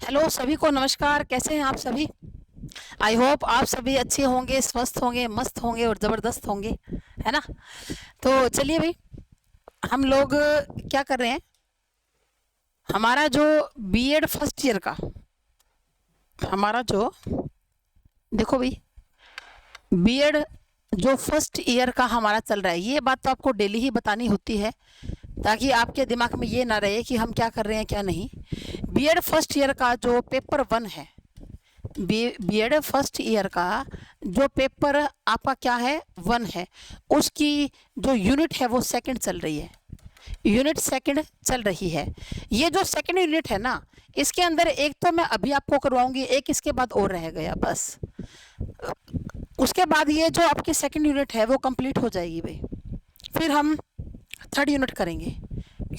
Hello सभी को नमस्कार। कैसे हैं आप सभी? आई होप आप सभी अच्छे होंगे, स्वस्थ होंगे, मस्त होंगे और ज़बरदस्त होंगे, है ना? तो चलिए भाई, हम लोग क्या कर रहे हैं, हमारा जो बीएड फर्स्ट ईयर का, हमारा जो, देखो भाई, बीएड जो फर्स्ट ईयर का हमारा चल रहा है, ये बात तो आपको डेली ही बतानी होती है ताकि आपके दिमाग में ये ना रहे कि हम क्या कर रहे हैं क्या नहीं। बीएड फर्स्ट ईयर का जो पेपर 1 है, बीएड फर्स्ट ईयर का जो पेपर आपका क्या है 1 है, उसकी जो यूनिट है वो सेकंड चल रही है, यूनिट सेकंड चल रही है। ये जो सेकंड यूनिट है ना, इसके अंदर एक तो मैं अभी आपको करवाऊंगी, एक इसके बाद और रह गया बस। उसके बाद ये जो आपकी सेकंड यूनिट है वो कंप्लीट हो जाएगी भाई, फिर हम थर्ड यूनिट करेंगे।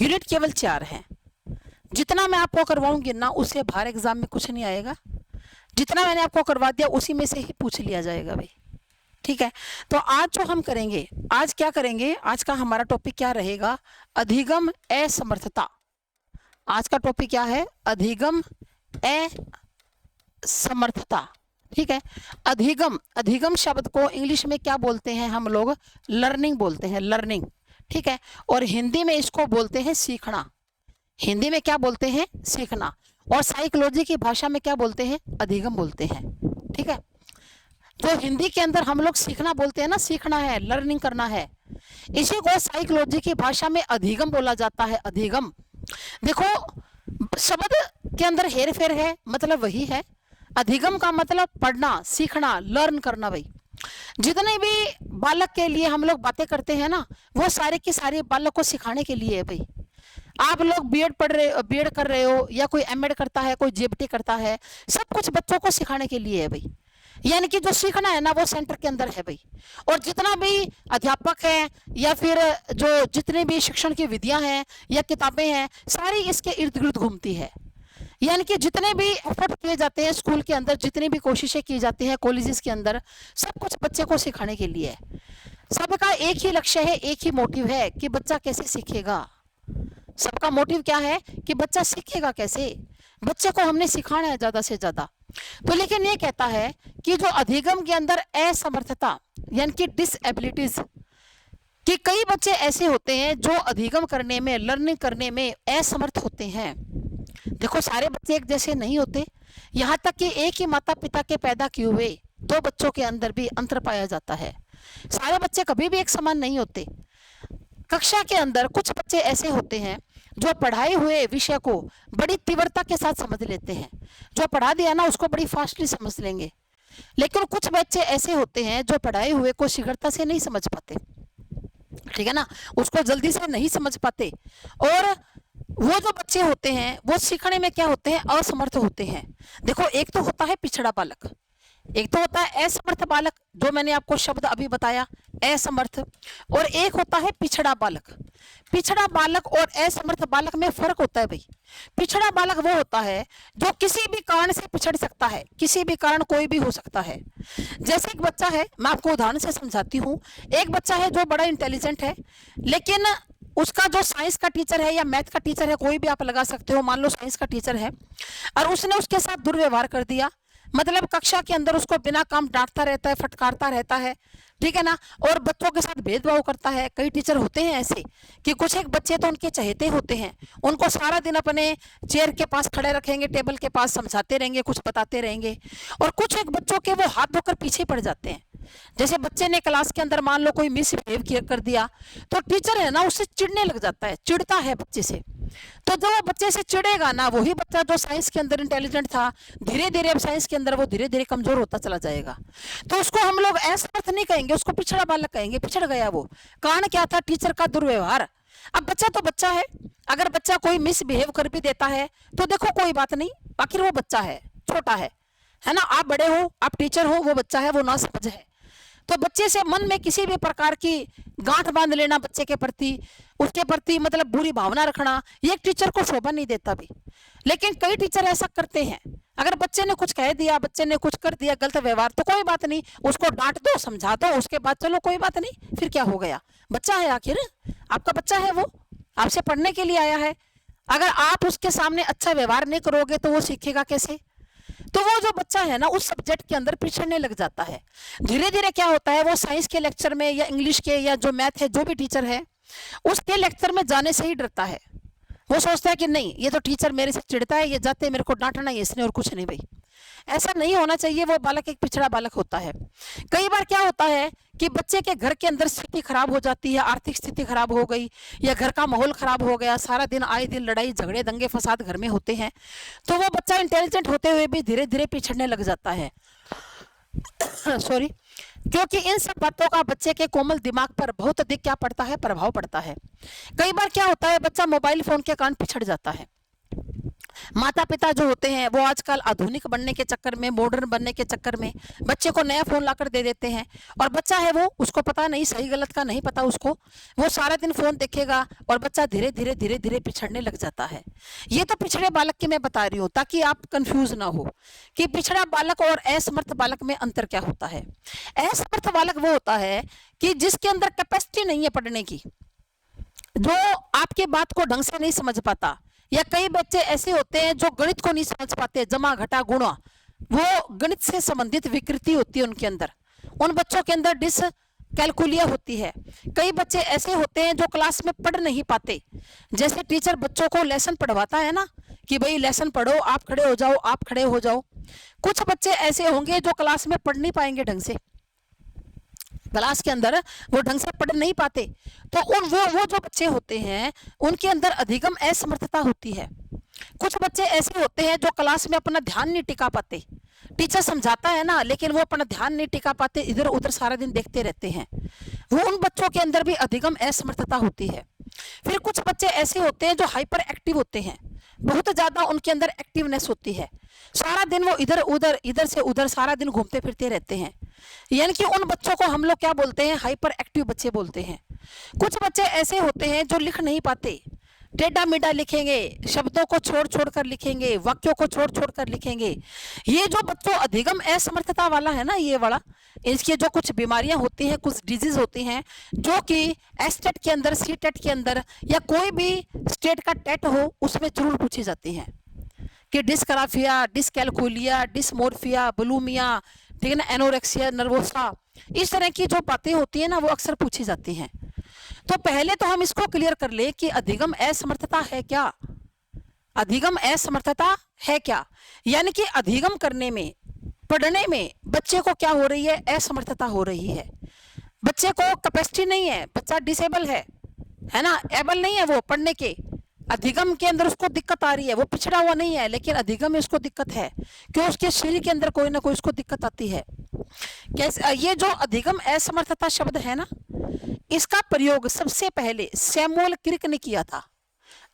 यूनिट केवल 4 है। जितना मैं आपको करवाऊंगी ना, उससे बाहर एग्जाम में कुछ नहीं आएगा। जितना मैंने आपको करवा दिया उसी में से ही पूछ लिया जाएगा भाई, ठीक है? तो आज जो हम करेंगे, आज क्या करेंगे, आज का हमारा टॉपिक क्या रहेगा, अधिगम असमर्थता। आज का टॉपिक क्या है, अधिगम असमर्थता, ठीक है? अधिगम, अधिगम शब्द को इंग्लिश में क्या बोलते हैं हम लोग, लर्निंग बोलते हैं, लर्निंग, ठीक है? और हिंदी में इसको बोलते हैं सीखना। हिंदी में क्या बोलते हैं, सीखना। और साइकोलॉजी की भाषा में क्या बोलते हैं, अधिगम बोलते हैं, ठीक है? तो हिंदी के अंदर हम लोग सीखना बोलते हैं ना, सीखना है, लर्निंग करना है। इसी को साइकोलॉजी की भाषा में अधिगम बोला जाता है, अधिगम। देखो, शब्द के अंदर हेर फेर है, मतलब वही है। अधिगम का मतलब पढ़ना, सीखना, लर्न करना भाई। जितने भी बालक के लिए हम लोग बातें करते हैं ना, वो सारे की सारी बालक को सिखाने के लिए है भाई। आप लोग बीएड पढ़ रहे, बीएड कर रहे हो, या कोई एमएड करता है, कोई जेबीटी करता है, सब कुछ बच्चों को सिखाने के लिए है भाई। यानी कि जो सीखना है ना, वो सेंटर के अंदर है भाई। और जितना भी अध्यापक है, या फिर जो जितने भी शिक्षण की विधियां हैं या किताबें हैं, सारी इसके इर्द गिर्द घूमती है। यानी कि जितने भी एफर्ट किए जाते हैं स्कूल के अंदर, जितनी भी कोशिशें की जाती हैं कॉलेजेस के अंदर, सब कुछ बच्चे को सिखाने के लिए है। सबका एक ही लक्ष्य है, एक ही मोटिव है कि बच्चा कैसे सीखेगा। सबका मोटिव क्या है कि बच्चा सीखेगा कैसे, बच्चे को हमने सिखाना है ज्यादा से ज्यादा। तो लेकिन ये कहता है कि जो अधिगम के अंदर असमर्थता यानी कि डिसएबिलिटीज, कि कई बच्चे ऐसे होते हैं जो अधिगम करने में, लर्निंग करने में असमर्थ होते हैं। देखो, सारे बच्चे एक जैसे नहीं होते। यहाँ तक कि एक ही माता पिता के पैदा किए हुए 2 बच्चों के अंदर भी अंतर पाया जाता है। सारे बच्चे कभी भी एक समान नहीं होते। कक्षा के अंदर कुछ बच्चे ऐसे होते हैं जो पढ़ाए हुए विषय को बड़ी तीव्रता के साथ समझ लेते हैं, जो पढ़ा दिया ना उसको बड़ी फास्टली समझ लेंगे। लेकिन कुछ बच्चे ऐसे होते हैं जो पढ़ाए हुए को शीघ्रता से नहीं समझ पाते, ठीक है ना, उसको जल्दी से नहीं समझ पाते। और वो जो बच्चे होते हैं वो सीखने में क्या होते हैं, असमर्थ होते हैं। देखो, एक तो होता है पिछड़ा बालक, एक तो होता है असमर्थ बालक, जो मैंने आपको शब्द अभी बताया, असमर्थ। और एक होता है पिछड़ा बालक। पिछड़ा बालक और असमर्थ बालक में फर्क होता है भाई। पिछड़ा बालक वो होता है जो किसी भी कारण से पिछड़ सकता है, किसी भी कारण कोई भी हो सकता है। जैसे एक बच्चा है, मैं आपको उदाहरण से समझाती हूँ। एक बच्चा है जो बड़ा इंटेलिजेंट है, लेकिन उसका जो साइंस का टीचर है या मैथ का टीचर है, कोई भी आप लगा सकते हो, मान लो साइंस का टीचर है, और उसने उसके साथ दुर्व्यवहार कर दिया। मतलब कक्षा के अंदर उसको बिना काम डांटता रहता है, फटकारता रहता है, ठीक है ना, और बच्चों के साथ भेदभाव करता है। कई टीचर होते हैं ऐसे कि कुछ एक बच्चे तो उनके चहेते होते हैं, उनको सारा दिन अपने चेयर के पास खड़े रखेंगे, टेबल के पास समझाते रहेंगे, कुछ बताते रहेंगे। और कुछ एक बच्चों के वो हाथ धोकर पीछे पड़ जाते हैं। जैसे बच्चे ने क्लास के अंदर मान लो कोई मिसबिहेव कर दिया, तो टीचर है ना उससे चिढ़ने लग जाता है, चिढ़ता है बच्चे से। तो जो वो बच्चे से चिढ़ेगा ना, वही बच्चा जो साइंस के अंदर इंटेलिजेंट था, धीरे धीरे अब साइंस के अंदर वो धीरे धीरे कमजोर होता चला जाएगा। तो उसको हम लोग असमर्थ नहीं कहेंगे, उसको पिछड़ा बालक कहेंगे। पिछड़ गया वो, कारण क्या था, टीचर का दुर्व्यवहार। अब बच्चा तो बच्चा है, अगर बच्चा कोई मिसबिहेव कर भी देता है तो देखो कोई बात नहीं, आखिर वो बच्चा है, छोटा है ना। आप बड़े हो, आप टीचर हो, वो बच्चा है, वो ना समझ है। तो बच्चे से मन में किसी भी प्रकार की गांठ बांध लेना, बच्चे के प्रति, उसके प्रति मतलब बुरी भावना रखना, ये एक टीचर को शोभा नहीं देता भी। लेकिन कई टीचर ऐसा करते हैं, अगर बच्चे ने कुछ कह दिया, बच्चे ने कुछ कर दिया गलत व्यवहार, तो कोई बात नहीं, उसको डांट दो, समझा दो, उसके बाद चलो कोई बात नहीं, फिर क्या हो गया, बच्चा है, आखिर आपका बच्चा है, वो आपसे पढ़ने के लिए आया है। अगर आप उसके सामने अच्छा व्यवहार नहीं करोगे तो वो सीखेगा कैसे? तो वो जो बच्चा है ना उस सब्जेक्ट के अंदर पिछड़ने लग जाता है। धीरे धीरे क्या होता है, वो साइंस के लेक्चर में या इंग्लिश के या जो मैथ है जो भी टीचर है उसके लेक्चर में जाने से ही डरता है। वो सोचता है कि नहीं ये तो टीचर मेरे से चिढ़ता है, ये जाते मेरे को डांटना ही इसने और कुछ नहीं भाई। ऐसा नहीं होना चाहिए, वो बालक एक पिछड़ा बालक होता है। कई बार क्या होता है कि बच्चे के घर के अंदर स्थिति खराब हो जाती है, आर्थिक स्थिति खराब हो गई या घर का माहौल खराब हो गया, सारा दिन आए दिन लड़ाई झगड़े दंगे फसाद घर में होते हैं, तो वो बच्चा इंटेलिजेंट होते हुए भी धीरे धीरे पिछड़ने लग जाता है। सॉरी, क्योंकि इन सब बातों का बच्चे के कोमल दिमाग पर बहुत अधिक क्या पड़ता है, प्रभाव पड़ता है। कई बार क्या होता है बच्चा मोबाइल फोन के कारण पिछड़ जाता है। माता पिता जो होते हैं वो आजकल आधुनिक बनने के चक्कर में, मॉडर्न बनने के चक्कर में बच्चे को नया फोन लाकर दे देते हैं, और बच्चा है वो उसको पता नहीं सही गलत का नहीं पता उसको, वो सारा दिन फोन देखेगा और बच्चा धीरे धीरे धीरे धीरे पिछड़ने लग जाता है। ये तो पिछड़े बालक की मैं बता रही हूँ ताकि आप कंफ्यूज ना हो कि पिछड़ा बालक और असमर्थ बालक में अंतर क्या होता है। असमर्थ बालक वो होता है कि जिसके अंदर कैपेसिटी नहीं है पढ़ने की, जो आपके बात को ढंग से नहीं समझ पाता, या कई बच्चे ऐसे होते हैं जो गणित को नहीं समझ पाते, जमा घटा गुणा, वो गणित से संबंधित विकृति होती है उनके अंदर, उन बच्चों के अंदर डिस कैलकुलिया होती है। कई बच्चे ऐसे होते हैं जो क्लास में पढ़ नहीं पाते, जैसे टीचर बच्चों को लेसन पढ़वाता है ना कि भाई लेसन पढ़ो, आप खड़े हो जाओ, आप खड़े हो जाओ। कुछ बच्चे ऐसे होंगे जो क्लास में पढ़ नहीं पाएंगे ढंग से, क्लास के अंदर वो ढंग से पढ़ नहीं पाते, तो वो जो बच्चे होते हैं उनके अंदर अधिगम असमर्थता होती है। कुछ बच्चे ऐसे होते हैं जो क्लास में अपना ध्यान नहीं टिका पाते, टीचर समझाता है ना लेकिन वो अपना ध्यान नहीं टिका पाते, इधर उधर सारा दिन देखते रहते हैं, वो उन बच्चों के अंदर भी अधिगम असमर्थता होती है। फिर कुछ बच्चे ऐसे होते हैं जो हाइपर एक्टिव होते हैं, बहुत ज्यादा उनके अंदर एक्टिवनेस होती है, सारा दिन वो इधर उधर इधर से उधर सारा दिन घूमते फिरते रहते हैं, यानी कि उन बच्चों को हम लोग क्या बोलते हैं, हाइपर एक्टिव बच्चे बोलते हैं। कुछ बच्चे ऐसे होते हैं जो लिख नहीं पाते, टेढ़ा मेढ़ा लिखेंगे, शब्दों को छोड़ छोड़ कर लिखेंगे, वाक्यों को छोड़ छोड़ कर लिखेंगे। ये जो बच्चों अधिगम असमर्थता वाला है ना, ये वाला, इसकी जो कुछ बीमारियां होती हैं, कुछ डिजीज होती हैं जो कि एस्टेट के अंदर, सी टेट के अंदर या कोई भी स्टेट का टेट हो उसमें जरूर पूछी जाती हैं कि डिस्कराफिया, डिसकैलकुलिया, डिसमोर्फिया, बुलिमिया, ठीक है ना, एनोरेक्सिया नर्वोसा, इस तरह की जो बातें होती है ना वो अक्सर पूछी जाती हैं। तो पहले तो हम इसको क्लियर कर ले कि अधिगम असमर्थता है क्या। अधिगम असमर्थता है क्या, यानी कि अधिगम करने में, पढ़ने में बच्चे को क्या हो रही है, असमर्थता हो रही है। बच्चे को कैपेसिटी नहीं है, बच्चा डिसेबल है ना, एबल नहीं है वो पढ़ने के, अधिगम के अंदर उसको दिक्कत आ रही है, वो पिछड़ा हुआ नहीं है लेकिन अधिगम में उसको दिक्कत है, क्यों, उसके शरीर के अंदर कोई ना कोई उसको दिक्कत आती है। कैसे, ये जो अधिगम असमर्थता शब्द है ना, इसका प्रयोग सबसे पहले सैमुअल क्रिक ने किया था।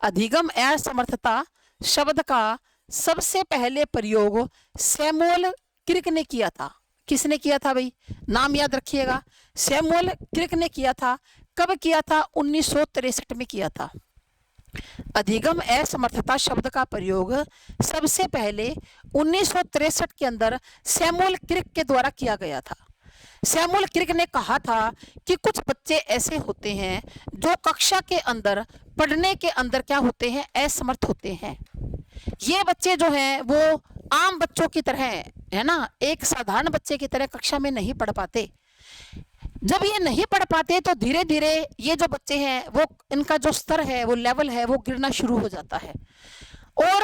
अधिगम असमर्थता शब्द का सबसे पहले प्रयोग सैमुअल क्रिक ने किया था। किसने किया था भाई, नाम याद रखिएगा, सैमुअल क्रिक ने किया था। कब किया था, 1963 में किया था। अधिगम असमर्थता शब्द का प्रयोग सबसे पहले 1963 के अंदर सैमुअल क्रिक के द्वारा किया गया था। सैमुअल क्रिक ने कहा था कि कुछ बच्चे ऐसे होते हैं जो कक्षा के अंदर पढ़ने के अंदर क्या होते हैं, असमर्थ होते हैं। ये बच्चे जो हैं वो आम बच्चों की तरह है ना, एक साधारण बच्चे की तरह कक्षा में नहीं पढ़ पाते। जब ये नहीं पढ़ पाते तो धीरे धीरे ये जो बच्चे हैं वो, इनका जो स्तर है, वो लेवल है, वो गिरना शुरू हो जाता है। और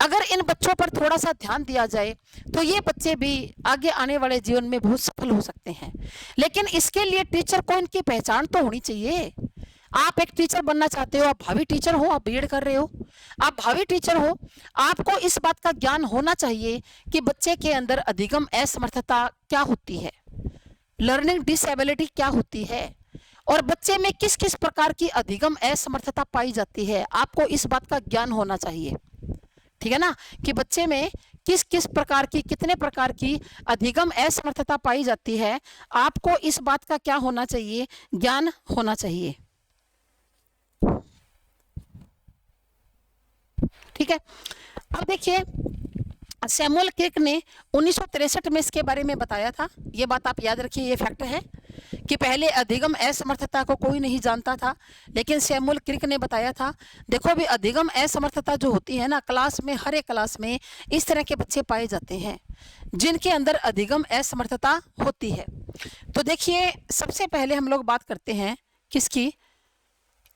अगर इन बच्चों पर थोड़ा सा ध्यान दिया जाए तो ये बच्चे भी आगे आने वाले जीवन में बहुत सफल हो सकते हैं। लेकिन इसके लिए टीचर को इनकी पहचान तो होनी चाहिए। आप एक टीचर बनना चाहते हो, आप भावी टीचर हो, आप बीएड कर रहे हो, आप भावी टीचर हो, आपको इस बात का ज्ञान होना चाहिए कि बच्चे के अंदर अधिगम असमर्थता क्या होती है, लर्निंग डिसेबिलिटी क्या होती है, और बच्चे में किस किस प्रकार की अधिगम असमर्थता पाई जाती है। आपको इस बात का ज्ञान होना चाहिए, ठीक है ना, कि बच्चे में किस किस प्रकार की, कितने प्रकार की अधिगम असमर्थता पाई जाती है। आपको इस बात का क्या होना चाहिए, ज्ञान होना चाहिए। ठीक है, अब देखिए सैमुअल क्रिक ने 1963 में इसके बारे में बताया था। ये बात आप याद रखिए, ये फैक्ट है। कि पहले अधिगम असमर्थता को कोई नहीं जानता था, लेकिन सैमुअल क्रिक ने बताया था। देखो भी अधिगम असमर्थता जो होती है ना, क्लास में, हर एक क्लास में इस तरह के बच्चे पाए जाते हैं जिनके अंदर अधिगम असमर्थता होती है। तो देखिए, सबसे पहले हम लोग बात करते हैं किसकी,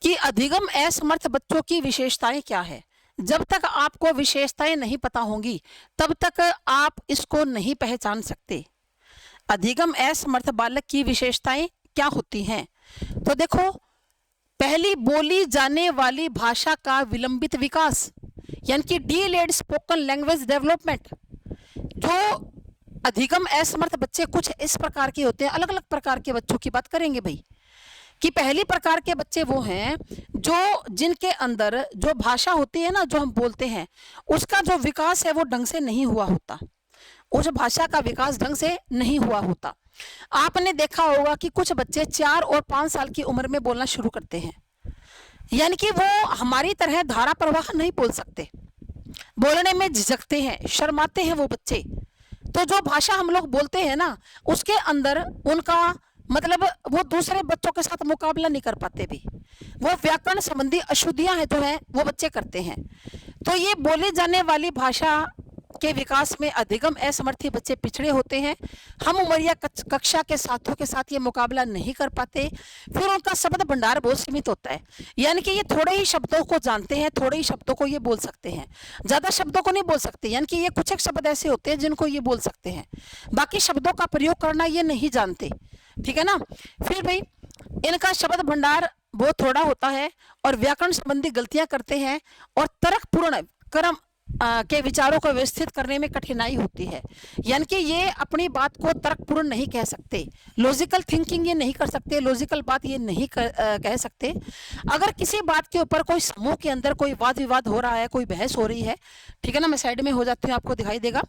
कि अधिगम असमर्थ बच्चों की विशेषताएं क्या है। जब तक आपको विशेषताएं नहीं पता होंगी तब तक आप इसको नहीं पहचान सकते। अधिगम असमर्थ बालक की विशेषताएं क्या होती हैं? तो देखो, पहली बोली जाने वाली भाषा का विलंबित विकास, यानी कि डीलेड स्पोकन लैंग्वेज डेवलपमेंट। जो अधिगम असमर्थ बच्चे कुछ इस प्रकार के होते हैं, अलग अलग प्रकार के बच्चों की बात करेंगे भाई, कि पहली प्रकार के बच्चे वो हैं जो जिनके अंदर जो भाषा होती है ना, जो हम बोलते हैं, उसका जो विकास है वो ढंग से नहीं हुआ होता, उस भाषा का विकास ढंग से नहीं हुआ होता। आपने देखा होगा कि कुछ बच्चे 4 और 5 साल की उम्र में बोलना शुरू करते हैं, यानी कि वो हमारी तरह धारा प्रवाह नहीं बोल सकते, बोलने में झिझकते हैं, शर्माते हैं वो बच्चे। तो जो भाषा हम लोग बोलते हैं ना, उसके अंदर उनका मतलब वो दूसरे बच्चों के साथ मुकाबला नहीं कर पाते भी, वो व्याकरण संबंधी अशुद्धियां हैं जो है वो बच्चे करते हैं। तो ये बोली जाने वाली भाषा के विकास में अधिगम असमर्थी बच्चे पिछड़े होते हैं। हम उमरिया कक्षा के साथियों के साथ ये मुकाबला नहीं कर पाते। फिर उनका शब्द भंडार बहुत सीमित होता है, यानी कि ये थोड़े ही शब्दों को जानते हैं, थोड़े ही शब्दों को ये बोल सकते हैं, ज़्यादा शब्दों को नहीं बोल सकते। यानी कि ये कुछ एक शब्द ऐसे होते हैं जिनको ये बोल सकते हैं, बाकी शब्दों का प्रयोग करना ये नहीं जानते, ठीक है ना। फिर भाई इनका शब्द भंडार बहुत थोड़ा होता है और व्याकरण संबंधी गलतियां करते हैं और तर्कपूर्ण क्रम के विचारों को व्यवस्थित करने में कठिनाई होती है, यानी कि ये अपनी बात को तर्कपूर्ण नहीं कह सकते, लॉजिकल थिंकिंग ये नहीं कर सकते, लॉजिकल बात ये नहीं कह सकते। अगर किसी बात के ऊपर कोई समूह के अंदर कोई वाद विवाद हो रहा है, कोई बहस हो रही है, ठीक है ना, मैं साइड में हो जाती हूँ, आपको दिखाई देगा,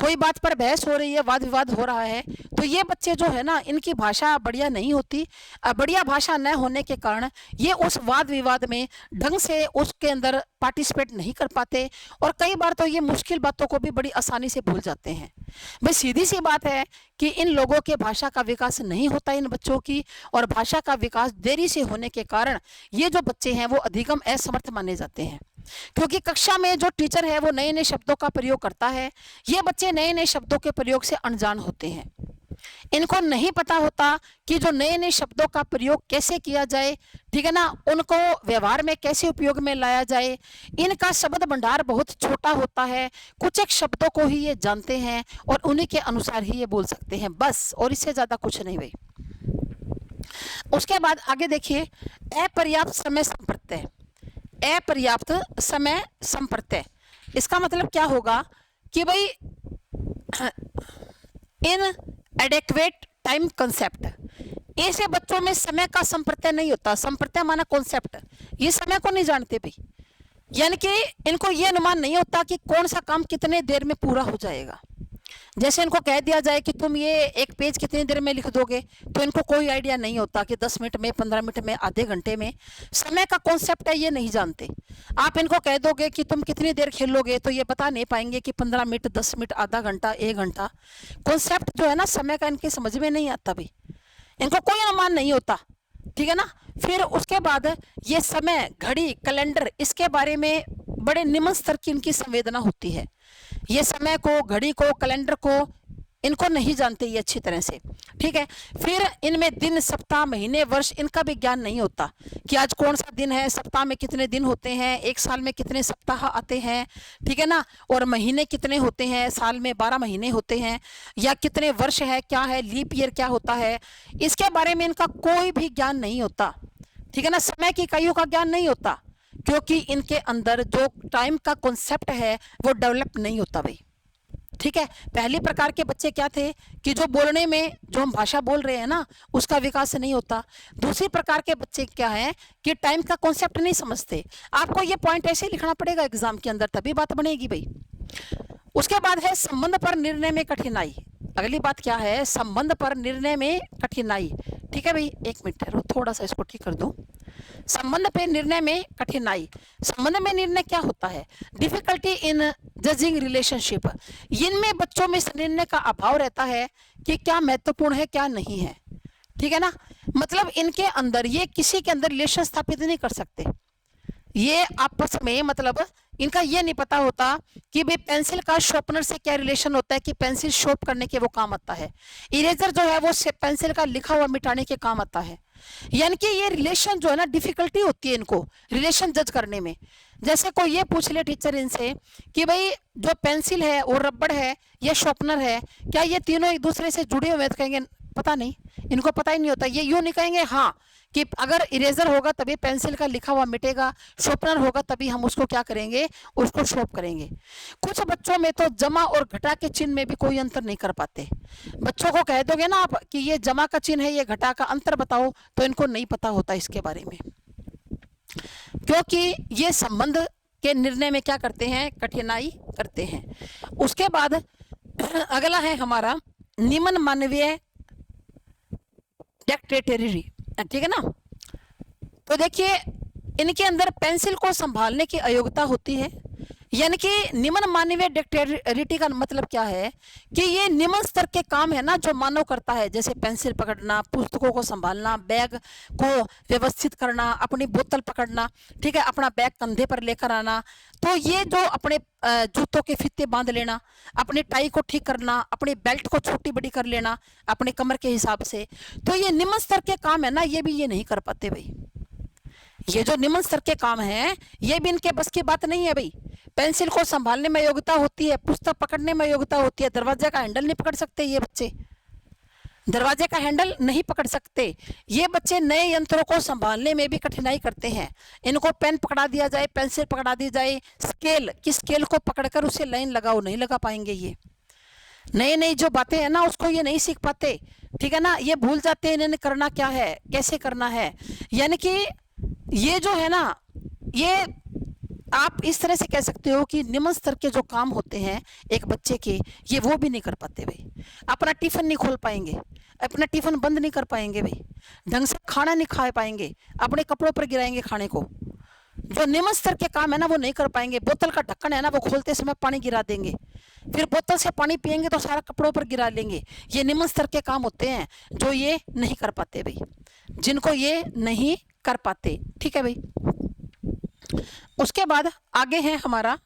कोई बात पर बहस हो रही है, वाद विवाद हो रहा है, तो ये बच्चे जो है ना, इनकी भाषा बढ़िया नहीं होती। बढ़िया भाषा न होने के कारण ये उस वाद विवाद में ढंग से उसके अंदर पार्टिसिपेट नहीं कर पाते और कई बार तो ये मुश्किल बातों को भी बड़ी आसानी से भूल जाते हैं। भाई सीधी सी बात है कि इन लोगों के भाषा का विकास नहीं होता इन बच्चों की, और भाषा का विकास देरी से होने के कारण ये जो बच्चे हैं वो अधिगम असमर्थ माने जाते हैं। क्योंकि कक्षा में जो टीचर है वो नए नए शब्दों का प्रयोग करता है, ये बच्चे नए नए शब्दों के प्रयोग से अनजान होते हैं, इनको नहीं पता होता कि जो नए नए शब्दों का प्रयोग कैसे किया जाए, ठीक है ना, उनको व्यवहार में कैसे उपयोग में लाया जाए। इनका शब्द भंडार बहुत छोटा होता है, कुछ एक शब्दों को ही ये जानते हैं और उन्हीं के अनुसार ही ये बोल सकते हैं, बस, और इससे ज्यादा कुछ नहीं भाई। उसके बाद आगे देखिए, अपर्याप्त समय संप्रत्यय। अपर्याप्त समय संप्रत्यय, इसका मतलब क्या होगा कि भाई इन एडेक्वेट टाइम कंसेप्ट, ऐसे बच्चों में समय का संप्रत्यय नहीं होता। संप्रत्यय माना कॉन्सेप्ट, ये समय को नहीं जानते भाई, यानी कि इनको ये अनुमान नहीं होता कि कौन सा काम कितने देर में पूरा हो जाएगा। जैसे इनको कह दिया जाए कि तुम ये एक पेज कितनी देर में लिख दोगे, तो इनको कोई आइडिया नहीं होता कि 10 मिनट में, 15 मिनट में, आधे घंटे में। समय का कॉन्सेप्ट है ये नहीं जानते। आप इनको कह दोगे कि तुम कितनी देर खेलोगे, तो ये बता नहीं पाएंगे कि 15 मिनट, 10 मिनट, आधा घंटा, 1 घंटा। कॉन्सेप्ट जो है ना समय का इनके समझ में नहीं आता भाई, इनको कोई अनुमान नहीं होता, ठीक है ना। फिर उसके बाद ये समय, घड़ी, कैलेंडर, इसके बारे में बड़े निम्न स्तर की इनकी संवेदना होती है। ये समय को, घड़ी को, कैलेंडर को इनको नहीं जानते ये अच्छी तरह से, ठीक है। फिर इनमें दिन, सप्ताह, महीने, वर्ष, इनका भी ज्ञान नहीं होता कि आज कौन सा दिन है, सप्ताह में कितने दिन होते हैं, एक साल में कितने सप्ताह आते हैं, ठीक है ना, और महीने कितने होते हैं, साल में 12 महीने होते हैं, या कितने वर्ष है, क्या है, लीप ईयर क्या होता है, इसके बारे में इनका कोई भी ज्ञान नहीं होता, ठीक है ना। समय की इकाइयों का ज्ञान नहीं होता, क्योंकि इनके अंदर जो टाइम का कॉन्सेप्ट है वो डेवलप नहीं होता भाई, ठीक है। पहली प्रकार के बच्चे क्या थे कि जो बोलने में, जो हम भाषा बोल रहे हैं ना, उसका विकास नहीं होता। दूसरी प्रकार के बच्चे क्या है कि टाइम का कॉन्सेप्ट नहीं समझते। आपको ये पॉइंट ऐसे लिखना पड़ेगा एग्जाम के अंदर, तभी बात बनेगी भाई। उसके बाद है संबंध पर निर्णय में कठिनाई। अगली बात क्या है, संबंध पर निर्णय में कठिनाई, ठीक है भाई। 1 मिनट ठहरो, थोड़ा सा इसको ठीक कर दूं। संबंध पे निर्णय में कठिनाई, संबंध में निर्णय क्या होता है, डिफिकल्टी इन जजिंग रिलेशनशिप। इनमें बच्चों में निर्णय का अभाव रहता है कि क्या महत्वपूर्ण है, क्या नहीं है, ठीक है ना, मतलब इनके अंदर ये किसी के अंदर रिलेशन स्थापित नहीं कर सकते, ये आपस में मतलब इनका ये नहीं पता होता कि भाई पेंसिल का शॉर्पनर से क्या रिलेशन होता है कि पेंसिल शॉर्प करने के वो काम आता है, इरेजर जो है वो पेंसिल का लिखा हुआ मिटाने के काम आता है। यानी कि ये रिलेशन जो है ना, डिफिकल्टी होती है इनको रिलेशन जज करने में। जैसे कोई ये पूछ ले टीचर इनसे कि भाई जो पेंसिल है और रबड़ है या शॉर्पनर है, क्या ये तीनों एक दूसरे से जुड़े हुए हैं, तो कहेंगे पता नहीं, इनको पता ही नहीं होता। ये यूं नहीं कहेंगे हाँ कि अगर इरेजर होगा तभी पेंसिल का लिखा हुआ मिटेगा, शॉर्पनर होगा तभी हम उसको क्या करेंगे, उसको शॉर्प करेंगे। कुछ बच्चों में तो जमा और घटा के चिन्ह में भी कोई अंतर नहीं कर पाते। बच्चों को कह दोगे ना आप कि ये जमा का चिन्ह है, ये घटा का, अंतर बताओ, तो इनको नहीं पता होता इसके बारे में, क्योंकि ये संबंध के निर्णय में क्या करते हैं, कठिनाई करते हैं। उसके बाद अगला है हमारा निम्न मानवीय डेक्टेटरी, ठीक है ना। तो देखिए इनके अंदर पेंसिल को संभालने की अयोग्यता होती है, यानी कि निम्न मानवीय डेक्टेरिटी का मतलब क्या है कि ये निम्न स्तर के काम है ना जो मानव करता है, जैसे पेंसिल पकड़ना, पुस्तकों को संभालना, बैग को व्यवस्थित करना, अपनी बोतल पकड़ना, ठीक है, अपना बैग कंधे पर लेकर आना, तो ये जो अपने जूतों के फीते बांध लेना, अपनी टाई को ठीक करना, अपनी बेल्ट को छोटी बड़ी कर लेना अपने कमर के हिसाब से, तो ये निम्न स्तर के काम है ना, ये भी ये नहीं कर पाते भाई। ये जो निम्न स्तर के काम हैं ये भी इनके बस की बात नहीं है भाई। पेंसिल को संभालने में योग्यता होती है, पुस्तक पकड़ने में योग्यता होती है, दरवाजे का हैंडल नहीं पकड़ सकते ये बच्चे, दरवाजे का हैंडल नहीं पकड़ सकते ये बच्चे। नए यंत्रों को संभालने में भी कठिनाई करते हैं। इनको पेन पकड़ा दिया जाए, पेंसिल पकड़ा दी जाए, स्केल की स्केल को पकड़कर उसे लाइन लगाओ, नहीं लगा पाएंगे ये। नई नई जो बातें हैं ना उसको ये नहीं सीख पाते, ठीक है ना, ये भूल जाते हैं इन्हें करना क्या है, कैसे करना है। यानी कि ये जो है ना, ये आप इस तरह से कह सकते हो कि निम्न स्तर के जो काम होते हैं एक बच्चे के, ये वो भी नहीं कर पाते भाई। अपना टिफिन नहीं खोल पाएंगे, अपना टिफिन बंद नहीं कर पाएंगे भाई, ढंग से खाना नहीं खा पाएंगे, अपने कपड़ों पर गिराएंगे खाने को। जो निम्न स्तर के काम है ना वो नहीं कर पाएंगे। बोतल का ढक्कन है ना वो खोलते समय पानी गिरा देंगे, फिर बोतल से पानी पिएंगे तो सारा कपड़ों पर गिरा लेंगे। ये निम्न स्तर के काम होते हैं जो ये नहीं कर पाते भाई, जिनको ये नहीं कर पाते, ठीक है भाई। उसके बाद आगे है हमारा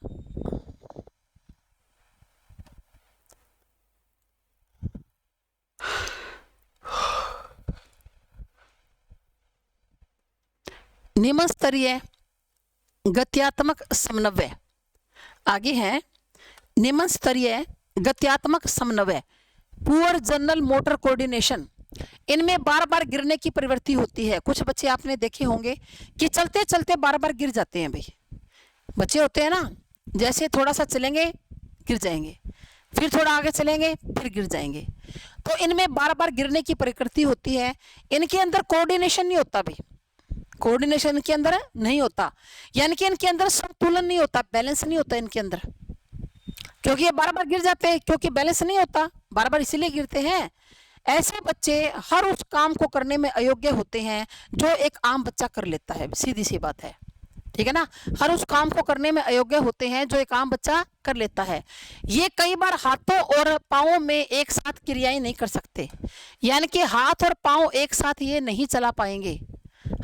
निम्न स्तरीय गत्यात्मक समन्वय। आगे है निम्न स्तरीय गत्यात्मक समन्वय, पुअर जनरल मोटर कोऑर्डिनेशन। इनमें बार बार गिरने की प्रवृत्ति होती है। कुछ बच्चे आपने देखे होंगे कि चलते चलते बार बार गिर जाते हैं भाई। बच्चे होते हैं ना, जैसे थोड़ा सा चलेंगे गिर जाएंगे, फिर थोड़ा आगे चलेंगे फिर गिर जाएंगे, तो इनमें बार बार गिरने की प्रकृति होती है। इनके अंदर कोऑर्डिनेशन नहीं होता भाई, कोऑर्डिनेशन इनके अंदर नहीं होता, यानी कि इनके अंदर संतुलन नहीं होता, बैलेंस नहीं होता इनके अंदर, क्योंकि ये बार बार गिर जाते हैं, क्योंकि बैलेंस नहीं होता, बार बार इसीलिए गिरते हैं। ऐसे बच्चे हर उस काम को करने में अयोग्य होते हैं जो एक आम बच्चा कर लेता है, सीधी सी बात है, ठीक है ना। हर उस काम को करने में अयोग्य होते हैं जो एक आम बच्चा कर लेता है। ये कई बार हाथों और पाँवों में एक साथ क्रियाएं नहीं कर सकते, यानी कि हाथ और पाँव एक साथ ये नहीं चला पाएंगे,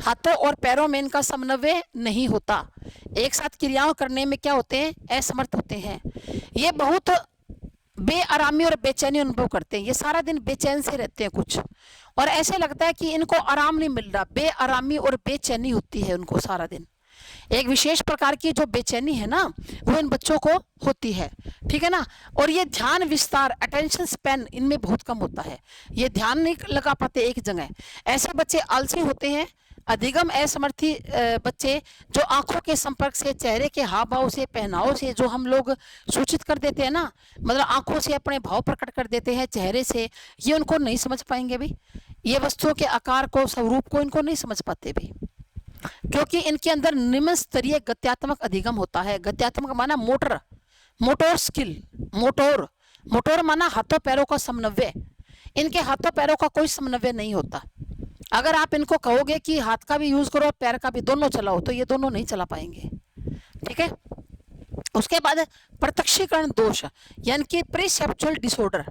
हाथों और पैरों में इनका समन्वय नहीं होता, एक साथ क्रियाओं करने में क्या होते हैं, असमर्थ होते हैं। ये बहुत बेआरामी और बेचैनी अनुभव करते हैं, ये सारा दिन बेचैन से रहते हैं कुछ, और ऐसे लगता है कि इनको आराम नहीं मिल रहा, बेआरामी और बेचैनी होती है उनको सारा दिन। एक विशेष प्रकार की जो बेचैनी है ना वो इन बच्चों को होती है, ठीक है ना। और ये ध्यान विस्तार, अटेंशन स्पैन इनमें बहुत कम होता है, ये ध्यान नहीं लगा पाते एक जगह। ऐसे बच्चे आलसी होते हैं। अधिगम असमर्थी बच्चे जो आंखों के संपर्क से, चेहरे के हाव भाव से, पहनाव से जो हम लोग सूचित कर देते हैं ना, मतलब आंखों से अपने भाव प्रकट कर देते हैं चेहरे से, ये उनको नहीं समझ पाएंगे भाई। ये वस्तुओं के आकार को, स्वरूप को इनको नहीं समझ पाते भाई, क्योंकि इनके अंदर निम्न स्तरीय गत्यात्मक अधिगम होता है। गत्यात्मक माना motor, motor skill, motor, motor माना हाथों पैरों का समन्वय। इनके हाथों पैरों का कोई समन्वय नहीं होता। अगर आप इनको कहोगे कि हाथ का भी यूज करो पैर का भी, दोनों चलाओ, तो ये दोनों नहीं चला पाएंगे, ठीक है। उसके बाद प्रत्यक्षीकरण दोष, यानी कि प्रिसेप्चुअल डिसऑर्डर।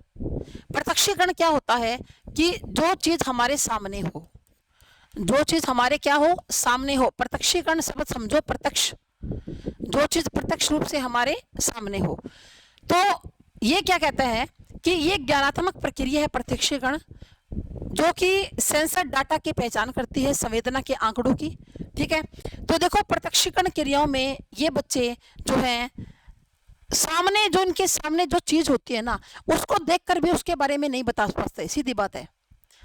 प्रत्यक्षीकरण क्या होता है कि जो चीज हमारे सामने हो, जो चीज हमारे क्या हो, सामने हो। प्रत्यक्षीकरण शब्द समझो, प्रत्यक्ष, जो चीज प्रत्यक्ष रूप से हमारे सामने हो। तो ये क्या कहता है कि ये ज्ञानात्मक प्रक्रिया है प्रत्यक्षीकरण, जो कि सेंसर डाटा की पहचान करती है, संवेदना के आंकड़ों की। ठीक है, तो देखो प्रत्यक्षीकरण क्रियाओं में ये बच्चे जो हैं, सामने जो इनके सामने जो चीज होती है ना, उसको देखकर भी उसके बारे में नहीं बता पाते, सीधी बात है।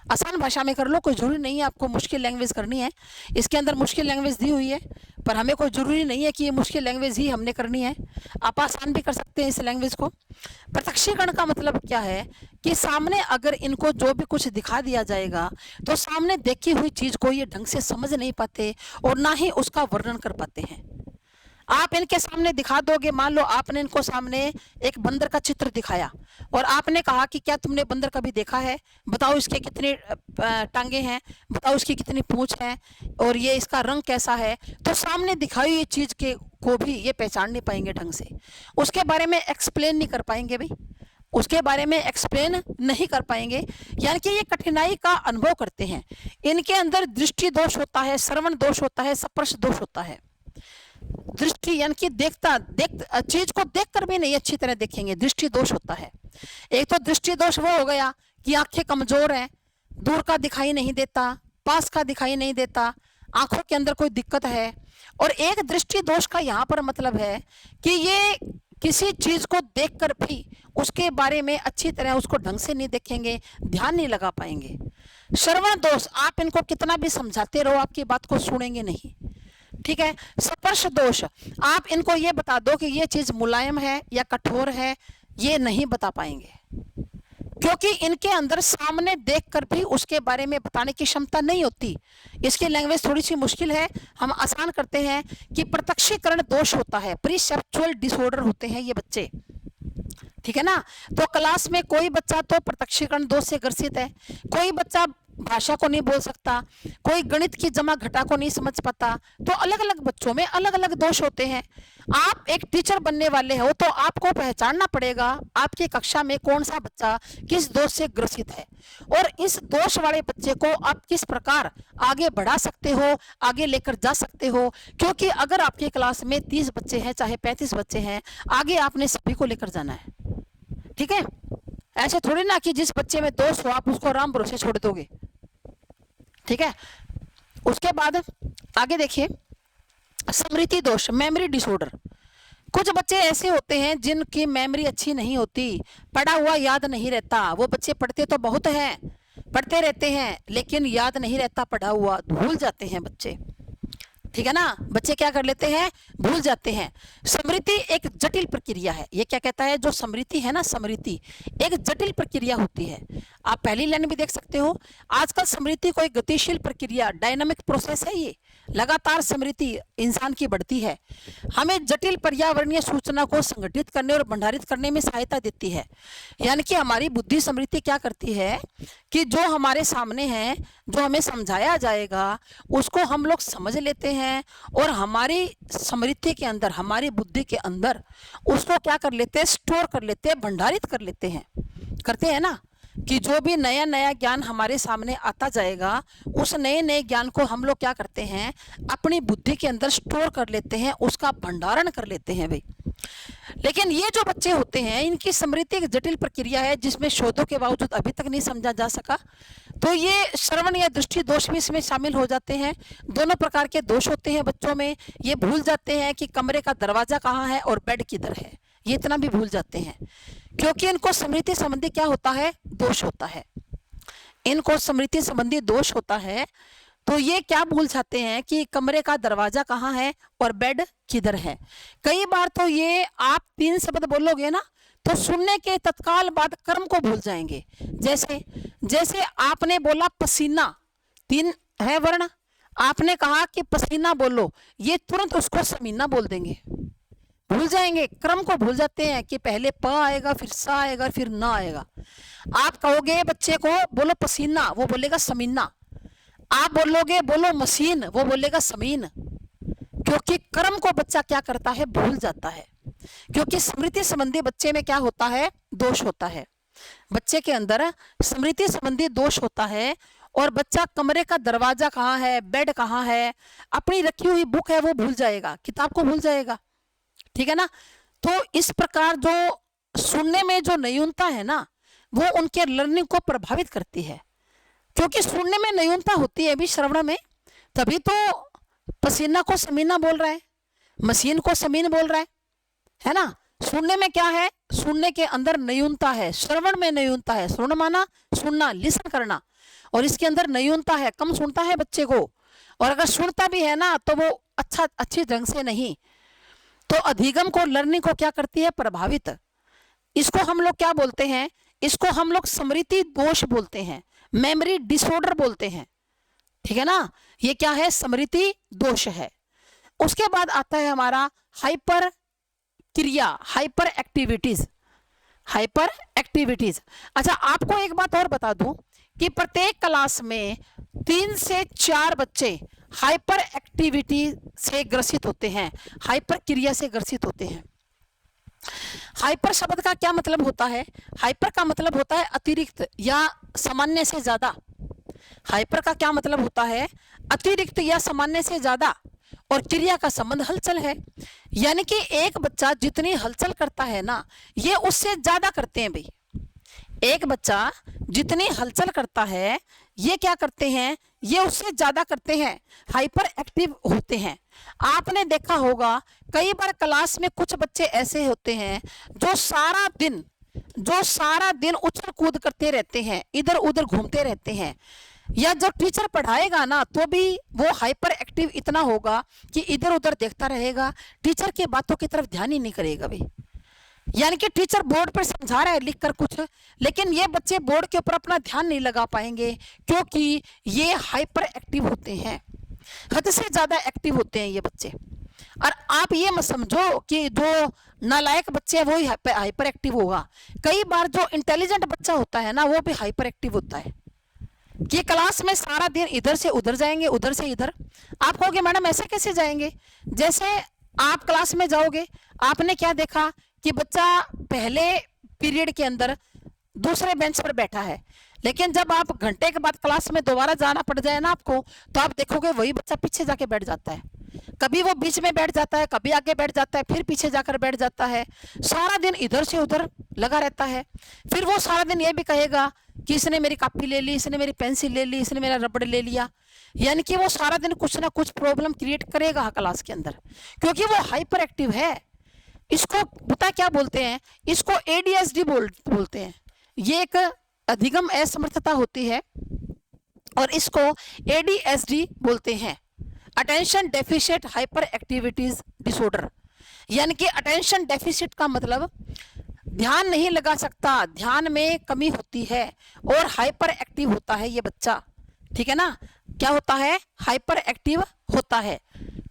आसान भाषा में कर लो, कोई जरूरी नहीं है आपको मुश्किल लैंग्वेज करनी है। इसके अंदर मुश्किल लैंग्वेज दी हुई है, पर हमें कोई जरूरी नहीं है कि ये मुश्किल लैंग्वेज ही हमने करनी है, आप आसान भी कर सकते हैं इस लैंग्वेज को। प्रत्यक्षीकरण का मतलब क्या है कि सामने अगर इनको जो भी कुछ दिखा दिया जाएगा, तो सामने देखी हुई चीज को ये ढंग से समझ नहीं पाते और ना ही उसका वर्णन कर पाते हैं। आप इनके सामने दिखा दोगे, मान लो आपने इनको सामने एक बंदर का चित्र दिखाया और आपने कहा कि क्या तुमने बंदर कभी देखा है, बताओ इसके कितने टांगे हैं, बताओ इसकी कितनी पूंछ है और ये इसका रंग कैसा है, तो सामने दिखाई हुई चीज के को भी ये पहचान नहीं पाएंगे ढंग से, उसके बारे में एक्सप्लेन नहीं कर पाएंगे भाई, उसके बारे में एक्सप्लेन नहीं कर पाएंगे। यानी कि ये कठिनाई का अनुभव करते हैं। इनके अंदर दृष्टि दोष होता है, श्रवण दोष होता है, स्पर्श दोष होता है। दृष्टि यानी कि चीज को देखकर भी नहीं अच्छी तरह देखेंगे, दृष्टि दोष होता है। एक तो दृष्टि दोष वो हो गया कि आंखें कमजोर हैं, दूर का दिखाई नहीं देता, पास का दिखाई नहीं देता, आंखों के अंदर कोई दिक्कत है। और एक दृष्टि दोष का यहाँ पर मतलब है कि ये किसी चीज को देखकर भी उसके बारे में अच्छी तरह उसको ढंग से नहीं देखेंगे, ध्यान नहीं लगा पाएंगे। श्रवण दोष, आप इनको कितना भी समझाते रहो आपकी बात को सुनेंगे नहीं। ठीक है। स्पर्श दोष, आप इनको ये बता दो कि ये चीज मुलायम है या कठोर है, ये नहीं बता पाएंगे, क्योंकि इनके अंदर सामने देखकर भी उसके बारे में बताने की क्षमता नहीं होती। इसकी लैंग्वेज थोड़ी सी मुश्किल है, हम आसान करते हैं कि प्रत्यक्षीकरण दोष होता है, प्रीसेप्चुअल डिसऑर्डर होते हैं ये बच्चे। ठीक है ना। तो क्लास में कोई बच्चा तो प्रत्यक्षीकरण दोष से ग्रसित है, कोई बच्चा भाषा को नहीं बोल सकता, कोई गणित की जमा घटा को नहीं समझ पाता, तो अलग अलग बच्चों में अलग अलग दोष होते हैं। आप एक टीचर बनने वाले हो तो आपको पहचानना पड़ेगा आपकी कक्षा में कौन सा बच्चा किस दोष से ग्रसित है, और इस दोष वाले बच्चे को आप किस प्रकार आगे बढ़ा सकते हो, आगे लेकर जा सकते हो। क्योंकि अगर आपकी क्लास में 30 बच्चे हैं चाहे 35 बच्चे हैं, आगे आपने सभी को लेकर जाना है। ठीक है, ऐसे थोड़ी ना कि जिस बच्चे में दोष हो आप उसको राम भरोसे छोड़ दोगे। ठीक है। उसके बाद आगे देखिए, स्मृति दोष, मेमोरी डिसऑर्डर। कुछ बच्चे ऐसे होते हैं जिनकी मेमोरी अच्छी नहीं होती, पढ़ा हुआ याद नहीं रहता। वो बच्चे पढ़ते तो बहुत हैं, पढ़ते रहते हैं, लेकिन याद नहीं रहता पढ़ा हुआ, भूल जाते हैं बच्चे। ठीक है ना, बच्चे क्या कर लेते हैं, भूल जाते हैं। स्मृति एक जटिल प्रक्रिया है। ये क्या कहता है, जो स्मृति है ना, स्मृति एक जटिल प्रक्रिया होती है। आप पहली लाइन भी देख सकते हो, आजकल स्मृति कोई गतिशील प्रक्रिया, डायनामिक प्रोसेस है। ये लगातार स्मृति इंसान की बढ़ती है, हमें जटिल पर्यावरणीय सूचना को संगठित करने और भंडारित करने में सहायता देती है। यानी कि हमारी बुद्धि स्मृति क्या करती है कि जो हमारे सामने है, जो हमें समझाया जाएगा, उसको हम लोग समझ लेते हैं और हमारी स्मृति के अंदर, हमारी बुद्धि के अंदर उसको क्या कर लेते हैं, स्टोर कर लेते हैं, भंडारित कर लेते हैं। करते हैं ना कि जो भी नया नया ज्ञान हमारे सामने आता जाएगा, उस नए नए ज्ञान को हम लोग क्या करते हैं, अपनी बुद्धि के अंदर स्टोर कर लेते हैं, उसका भंडारण कर लेते हैं भाई। लेकिन ये जो बच्चे होते हैं, इनकी स्मृति एक जटिल प्रक्रिया है जिसमें शोधों के बावजूद अभी तक नहीं समझा जा सका। तो ये श्रवण या दृष्टि दोष भी इसमें शामिल हो जाते हैं। दोनों प्रकार के दोष होते हैं बच्चों में। ये भूल जाते हैं कि कमरे का दरवाजा कहाँ है और बेड किधर है, ये इतना भी भूल जाते हैं, क्योंकि इनको स्मृति संबंधी क्या होता है, दोष होता है। इनको स्मृति संबंधी दोष होता है, तो ये क्या भूल जाते हैं कि कमरे का दरवाजा कहाँ है और बेड किधर है। कई बार तो ये आप 3 शब्द बोलोगे ना, तो सुनने के तत्काल बाद कर्म को भूल जाएंगे। जैसे आपने बोला पसीना, 3 है वर्ण, आपने कहा कि पसीना बोलो, ये तुरंत उसको समीना बोल देंगे, भूल जाएंगे, क्रम को भूल जाते हैं कि पहले प आएगा, फिर सा आएगा, फिर ना आएगा। आप कहोगे बच्चे को बोलो पसीना, वो बोलेगा समीना। आप बोलोगे बोलो मशीन, वो बोलेगा समीन, क्योंकि क्रम को बच्चा क्या करता है, भूल जाता है। क्योंकि स्मृति संबंधी बच्चे में क्या होता है, दोष होता है। बच्चे के अंदर स्मृति संबंधी दोष होता है और बच्चा कमरे का दरवाजा कहाँ है, बेड कहाँ है, अपनी रखी हुई बुक है वो भूल जाएगा, किताब को भूल जाएगा, ठीक है ना। तो इस प्रकार जो सुनने में जो न्यूनता है ना वो उनके लर्निंग को प्रभावित करती है, क्योंकि सुनने में न्यूनता होती है भी श्रवण में, तभी तो पसीना को समीना बोल रहा है, मशीन को समीन बोल रहा है ना। सुनने में क्या है, सुनने के अंदर न्यूनता है, श्रवण में न्यूनता है, श्रवण माना सुनना, लिसन करना, और इसके अंदर न्यूनता है, कम सुनता है बच्चे को, और अगर सुनता भी है ना तो वो अच्छी ढंग से नहीं। तो अधिगम को, लर्निंग को क्या करती है, प्रभावित। इसको हम लोग क्या बोलते हैं, इसको हम लोग स्मृति दोष बोलते हैं, मेमोरी डिसऑर्डर बोलते हैं, ठीक है ना। ये क्या है, स्मृति दोष है। उसके बाद आता है हमारा हाइपर क्रिया, हाइपर एक्टिविटीज, हाइपर एक्टिविटीज। अच्छा, आपको एक बात और बता दूं कि प्रत्येक क्लास में 3 से 4 बच्चे हाइपर एक्टिविटी से ग्रसित होते हैं, हाइपर क्रिया से ग्रसित होते हैं। हाइपर शब्द का क्या मतलब होता है, हाइपर का मतलब होता है अतिरिक्त या सामान्य से ज्यादा। हाइपर का क्या मतलब होता है, अतिरिक्त या सामान्य से ज्यादा, और क्रिया का संबंध हलचल है, यानी कि एक बच्चा जितनी हलचल करता है ना ये उससे ज्यादा करते हैं भाई। एक बच्चा जितनी हलचल करता है ये क्या करते हैं, ये उससे ज्यादा करते हैं, हाइपर एक्टिव होते हैं। आपने देखा होगा कई बार क्लास में कुछ बच्चे ऐसे होते हैं जो सारा दिन उछल कूद करते रहते हैं, इधर उधर घूमते रहते हैं, या जब टीचर पढ़ाएगा ना तो भी वो हाइपर एक्टिव इतना होगा कि इधर उधर देखता रहेगा, टीचर की बातों की तरफ ध्यान ही नहीं करेगा भाई। यानी कि टीचर बोर्ड पर समझा रहा है लिख कर कुछ, लेकिन ये बच्चे बोर्ड के ऊपर अपना ध्यान नहीं लगा पाएंगे क्योंकि ये हाइपर एक्टिव होते हैं, हद से ज्यादा एक्टिव होते हैं ये बच्चे। और आप ये मत समझो कि जो नालायक बच्चे हैं वो ही हाइपर एक्टिव होगा, कई बार जो इंटेलिजेंट बच्चा होता है ना वो भी हाइपर एक्टिव होता है, कि क्लास में सारा दिन इधर से उधर जाएंगे, उधर से इधर। आप कहोगे मैडम ऐसे कैसे जाएंगे, जैसे आप क्लास में जाओगे, आपने क्या देखा कि बच्चा पहले पीरियड के अंदर दूसरे बेंच पर बैठा है, लेकिन जब आप घंटे के बाद क्लास में दोबारा जाना पड़ जाए ना आपको, तो आप देखोगे वही बच्चा पीछे जाके बैठ जाता है, कभी वो बीच में बैठ जाता है, कभी आगे बैठ जाता है, फिर पीछे जाकर बैठ जाता है, सारा दिन इधर से उधर लगा रहता है। फिर वो सारा दिन ये भी कहेगा कि इसने मेरी कॉपी ले ली, इसने मेरी पेंसिल ले ली, इसने मेरा रबड़ ले लिया, यानी कि वो सारा दिन कुछ ना कुछ प्रॉब्लम क्रिएट करेगा क्लास के अंदर, क्योंकि वो हाइपर एक्टिव है। इसको पता क्या बोलते हैं, इसको ADHD बोलते हैं। ये एक अधिगम असमर्थता होती है और इसको ADHD बोलते हैं, attention deficit hyper activities disorder. यानी कि अटेंशन डेफिशिएट का मतलब ध्यान नहीं लगा सकता, ध्यान में कमी होती है, और हाइपर एक्टिव होता है ये बच्चा, ठीक है ना। क्या होता है, हाइपर एक्टिव होता है,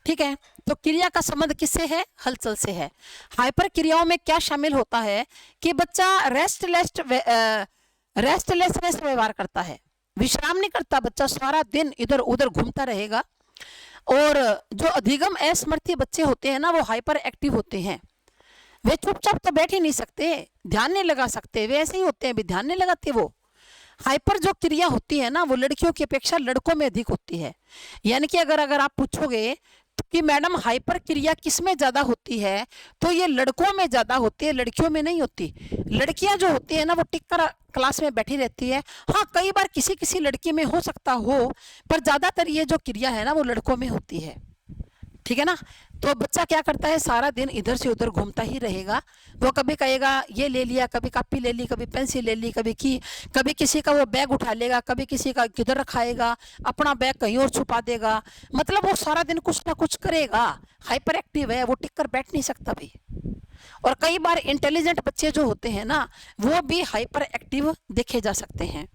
ठीक है। तो क्रिया का संबंध किससे है, हलचल से है। हाइपर क्रियाओं में क्या शामिल होता है कि बच्चा रेस्टलेसनेस व्यवहार करता है, विश्राम नहीं करता, बच्चा सारा दिन इधर उधर घूमता रहेगा। और जो अधिगम असमर्थी बच्चे होते हैं ना वो हाइपर एक्टिव होते हैं, वे चुपचाप तो बैठ ही नहीं सकते, ध्यान नहीं लगा सकते, वे ऐसे ही होते हैं भी ध्यान नहीं लगाते। वो हाइपर जो क्रिया होती है ना वो लड़कियों की अपेक्षा लड़कों में अधिक होती है। यानी कि अगर आप पूछोगे कि मैडम हाइपर क्रिया किस में ज्यादा होती है, तो ये लड़कों में ज्यादा होती है, लड़कियों में नहीं होती। लड़कियां जो होती है ना वो टिक कर क्लास में बैठी रहती है, हाँ कई बार किसी लड़की में हो सकता हो, पर ज्यादातर ये जो क्रिया है ना वो लड़कों में होती है, ठीक है ना। तो बच्चा क्या करता है, सारा दिन इधर से उधर घूमता ही रहेगा, वो कभी कहेगा ये ले लिया, कभी कॉपी ले ली, कभी पेंसिल ले ली, कभी किसी का वो बैग उठा लेगा, कभी किसी का किधर रखाएगा, अपना बैग कहीं और छुपा देगा, मतलब वो सारा दिन कुछ ना कुछ करेगा, हाइपर एक्टिव है, वो टिक कर बैठ नहीं सकता भाई। और कई बार इंटेलिजेंट बच्चे जो होते हैं ना वो भी हाइपर एक्टिव देखे जा सकते हैं।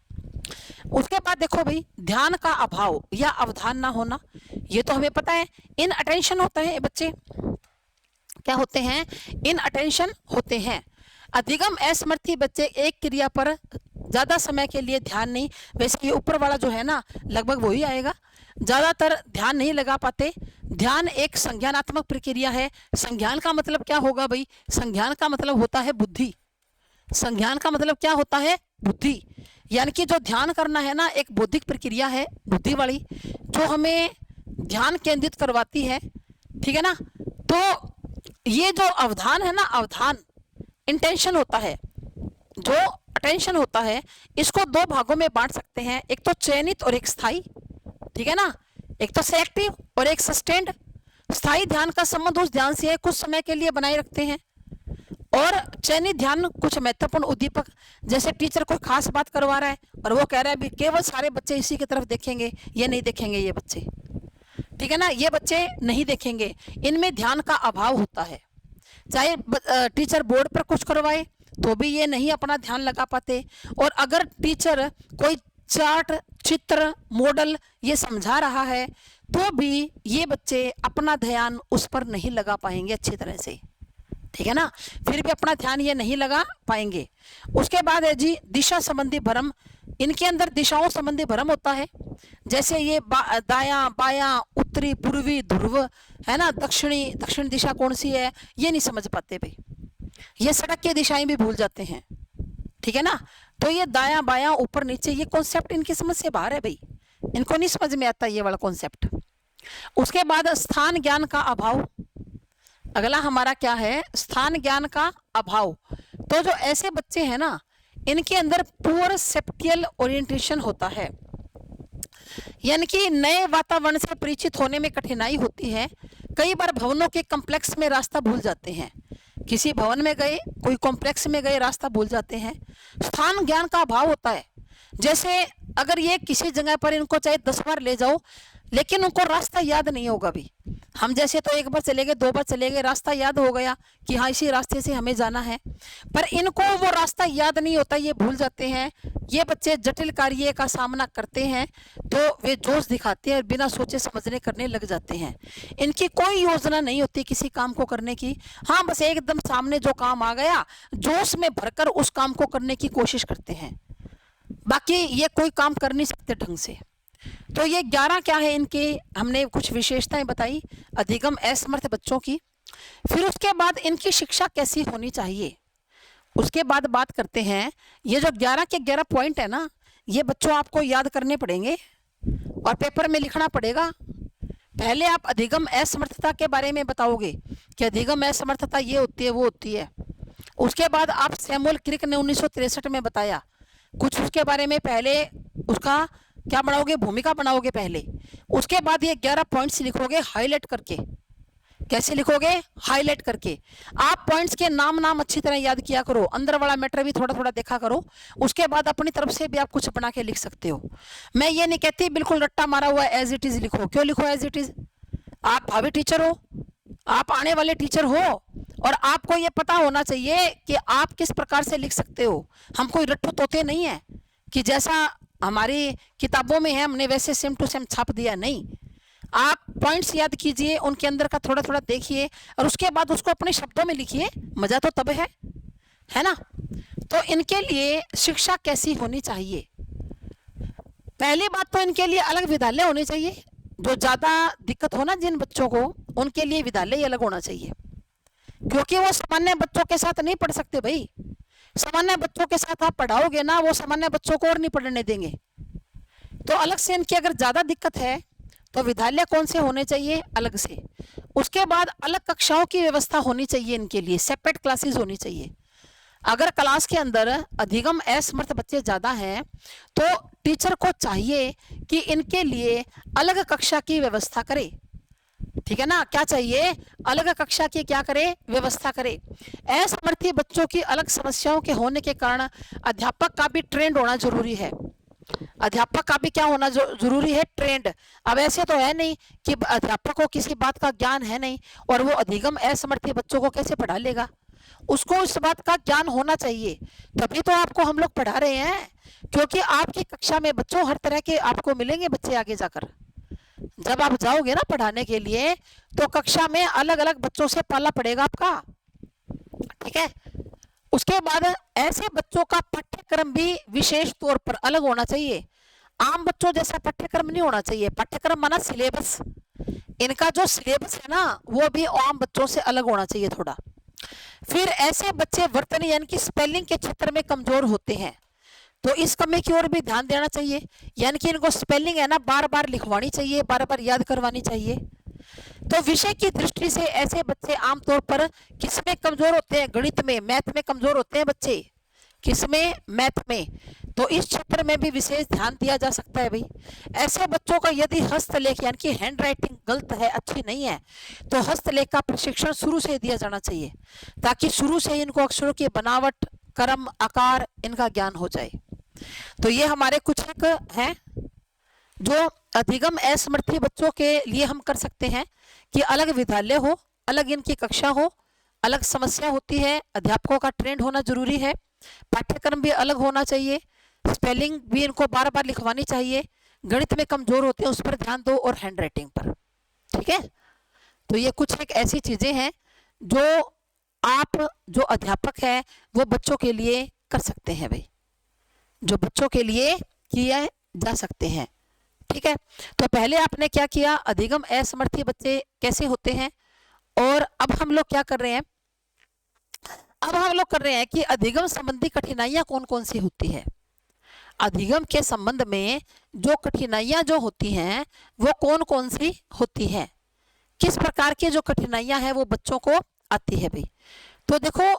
उसके बाद देखो भाई, ध्यान का अभाव या अवधान ना होना, ये तो हमें पता है, इन अटेंशन होता है, बच्चे क्या होते हैं, इन अटेंशन होते हैं। अधिगम असमर्थी बच्चे एक क्रिया पर ज्यादा समय के लिए ध्यान नहीं, वैसे ये ऊपर वाला जो है ना लगभग वही आएगा, ज्यादातर ध्यान नहीं लगा पाते। ध्यान एक संज्ञानात्मक प्रक्रिया है। संज्ञान का मतलब क्या होगा भाई, संज्ञान का मतलब होता है बुद्धि, संज्ञान का मतलब क्या होता है? बुद्धि। यानी कि जो ध्यान करना है ना, एक बौद्धिक प्रक्रिया है बुद्धि वाली, जो हमें ध्यान केंद्रित करवाती है, ठीक है ना। तो ये जो अवधान है ना, अवधान इंटेंशन होता है, जो अटेंशन होता है, इसको दो भागों में बांट सकते हैं, एक तो चयनित और एक स्थायी, ठीक है ना। एक तो सेलेक्टिव और एक सस्टेन्ड। स्थायी ध्यान का संबंध उस ध्यान से है कुछ समय के लिए बनाए रखते हैं, और चयनित ध्यान कुछ महत्वपूर्ण उद्दीपक, जैसे टीचर कोई खास बात करवा रहा है और वो कह रहा है भी केवल सारे बच्चे इसी की तरफ देखेंगे, ये नहीं देखेंगे ये बच्चे, ठीक है ना, ये बच्चे नहीं देखेंगे, इनमें ध्यान का अभाव होता है। चाहे टीचर बोर्ड पर कुछ करवाए तो भी ये नहीं अपना ध्यान लगा पाते, और अगर टीचर कोई चार्ट, चित्र, मॉडल ये समझा रहा है तो भी ये बच्चे अपना ध्यान उस पर नहीं लगा पाएंगे अच्छी तरह से, ठीक है ना, फिर भी अपना ध्यान ये नहीं लगा पाएंगे। उसके बाद है जी दिशा संबंधी भ्रम। इनके अंदर दिशाओं संबंधी भ्रम होता है, जैसे ये दायां बायां, उत्तरी पूर्वी, ध्रुव, है ना, दक्षिण दिशा कौन सी है ये नहीं समझ पाते भाई, ये सड़क की दिशाएं भी भूल जाते हैं, ठीक है ना। तो ये दायां बायां, ऊपर नीचे, ये कॉन्सेप्ट इनकी समझ से बाहर है भाई, इनको नहीं समझ में आता ये वाला कॉन्सेप्ट। उसके बाद स्थान ज्ञान का अभाव। अगला हमारा क्या है? स्थान ज्ञान का अभाव। तो जो ऐसे बच्चे हैं ना, इनके अंदर पुअर सेप्टियल ओरिएंटेशन होता है, यानी कि नए वातावरण से परिचित होने में कठिनाई होती है। कई बार भवनों के कॉम्प्लेक्स में रास्ता भूल जाते हैं, किसी भवन में गए, कोई कॉम्प्लेक्स में गए, रास्ता भूल जाते हैं। स्थान ज्ञान का अभाव होता है, जैसे अगर ये किसी जगह पर इनको चाहे 10 बार ले जाओ लेकिन उनको रास्ता याद नहीं होगा भी। हम जैसे तो एक बार चले गए, 2 बार चले गए, रास्ता याद हो गया कि हाँ इसी रास्ते से हमें जाना है, पर इनको वो रास्ता याद नहीं होता, ये भूल जाते हैं। ये बच्चे जटिल कार्य का सामना करते हैं तो वे जोश दिखाते हैं और बिना सोचे समझने करने लग जाते हैं। इनकी कोई योजना नहीं होती किसी काम को करने की, हाँ बस एकदम सामने जो काम आ गया जोश में भरकर उस काम को करने की कोशिश करते हैं, बाकी ये कोई काम कर नहीं सकते ढंग से। तो ये 11 क्या है इनके, हमने कुछ विशेषताएं बताई अधिगम असमर्थ बच्चों की। फिर उसके बाद इनकी शिक्षा कैसी होनी चाहिए, उसके बाद बात करते हैं। ये जो 11 के 11 पॉइंट है ना, ये बच्चों आपको याद करने पड़ेंगे और पेपर में लिखना पड़ेगा। पहले आप अधिगम असमर्थता के बारे में बताओगे कि अधिगम असमर्थता ये होती है वो होती है। उसके बाद आप सैमुअल क्रिक ने 1963 में बताया कुछ, उसके बारे में पहले उसका क्या बनाओगे, भूमिका बनाओगे पहले। उसके बाद ये 11 पॉइंट्स लिखोगे हाईलाइट करके। कैसे लिखोगे? हाईलाइट करके। आप पॉइंट्स के नाम अच्छी तरह याद किया करो, अंदर वाला मैटर भी थोड़ा थोड़ा देखा करो। उसके बाद अपनी तरफ से भी आप कुछ बना के लिख सकते हो। मैं ये नहीं कहती बिल्कुल रट्टा मारा हुआ एज इट इज लिखो। क्यों लिखो एज इट इज? आप भावी टीचर हो, आप आने वाले टीचर हो, और आपको ये पता होना चाहिए कि आप किस प्रकार से लिख सकते हो। हम कोई रट्टू तोते नहीं है कि जैसा हमारी किताबों में है हमने वैसे सेम टू सेम छाप दिया, नहीं। आप पॉइंट्स याद कीजिए, उनके अंदर का थोड़ा थोड़ा देखिए और उसके बाद उसको अपने शब्दों में लिखिए, मजा तो तब है ना। तो इनके लिए शिक्षा कैसी होनी चाहिए? पहली बात तो इनके लिए अलग विद्यालय होने चाहिए। जो ज्यादा दिक्कत हो ना जिन बच्चों को, उनके लिए विद्यालय अलग होना चाहिए, क्योंकि वो सामान्य बच्चों के साथ नहीं पढ़ सकते भाई। सामान्य बच्चों के साथ आप पढ़ाओगे ना, वो सामान्य बच्चों को और नहीं पढ़ने देंगे। तो अलग से इनकी अगर ज्यादा दिक्कत है तो विद्यालय कौन से होने चाहिए? अलग से। उसके बाद अलग कक्षाओं की व्यवस्था होनी चाहिए इनके लिए, सेपरेट क्लासेस होनी चाहिए। अगर क्लास के अंदर अधिगम असमर्थ बच्चे ज्यादा हैं तो टीचर को चाहिए कि इनके लिए अलग कक्षा की व्यवस्था करे, ठीक है ना। क्या चाहिए? अलग कक्षा की क्या करे? व्यवस्था करे। असमर्थी बच्चों की अलग समस्याओं के होने के कारण अध्यापक का भी ट्रेंड होना जरूरी है। अध्यापक का भी क्या होना जरूरी है? ट्रेंड। अब ऐसे तो है नहीं कि अध्यापक को किसी बात का ज्ञान है नहीं और वो अधिगम असमर्थी बच्चों को कैसे पढ़ा लेगा। उसको इस बात का ज्ञान होना चाहिए, तभी तो आपको हम लोग पढ़ा रहे हैं। क्योंकि आपकी कक्षा में बच्चों हर तरह के आपको मिलेंगे बच्चे आगे जाकर। जब आप जाओगे ना पढ़ाने के लिए तो कक्षा में अलग अलग बच्चों से पाला पड़ेगा आपका, ठीक है। उसके बाद ऐसे बच्चों का पाठ्यक्रम भी विशेष तौर पर अलग होना चाहिए। आम बच्चों जैसा पाठ्यक्रम नहीं होना चाहिए। पाठ्यक्रम माना सिलेबस, इनका जो सिलेबस है ना वो भी आम बच्चों से अलग होना चाहिए थोड़ा, फिर ऐसे बच्चे वर्तन यानी कि स्पेलिंग के क्षेत्र में कमजोर होते हैं, तो इस कमी की ओर भी ध्यान देना चाहिए, यानी कि इनको स्पेलिंग है ना बार बार लिखवानी चाहिए, बार बार याद करवानी चाहिए। तो विषय की दृष्टि से ऐसे बच्चे आमतौर पर किसमें कमजोर होते हैं? गणित में, मैथ में कमजोर होते हैं बच्चे। किसमें? मैथ में। तो इस क्षेत्र में भी विशेष ध्यान दिया जा सकता है भाई। ऐसे बच्चों का यदि हस्तलेख यानी कि हैंड राइटिंग गलत है, अच्छी नहीं है, तो हस्तलेख का प्रशिक्षण शुरू से दिया जाना चाहिए, ताकि शुरू से इनको अक्षरों की बनावट, क्रम, आकार इनका ज्ञान हो जाए। तो ये हमारे कुछ एक हैं जो अधिगम असमर्थी बच्चों के लिए हम कर सकते हैं कि अलग विद्यालय हो, अलग इनकी कक्षा हो, अलग समस्या होती है, अध्यापकों का ट्रेंड होना जरूरी है, पाठ्यक्रम भी अलग होना चाहिए, स्पेलिंग भी इनको बार बार लिखवानी चाहिए, गणित में कमजोर होते हैं उस पर ध्यान दो, और हैंड राइटिंग पर। ठीक है, तो ये कुछ एक ऐसी चीजें हैं जो आप जो अध्यापक है वो बच्चों के लिए कर सकते हैं भाई, जो बच्चों के लिए किए जा सकते हैं। ठीक है, तो पहले आपने क्या किया, अधिगम असमर्थी बच्चे कैसे होते हैं, और अब हम लोग क्या कर रहे हैं, अब हम लोग कर रहे हैं कि अधिगम संबंधी कठिनाइयां कौन कौन सी होती है। अधिगम के संबंध में जो कठिनाइयां जो होती हैं वो कौन कौन सी होती हैं, किस प्रकार की जो कठिनाइयां हैं वो बच्चों को आती है भाई। तो देखो,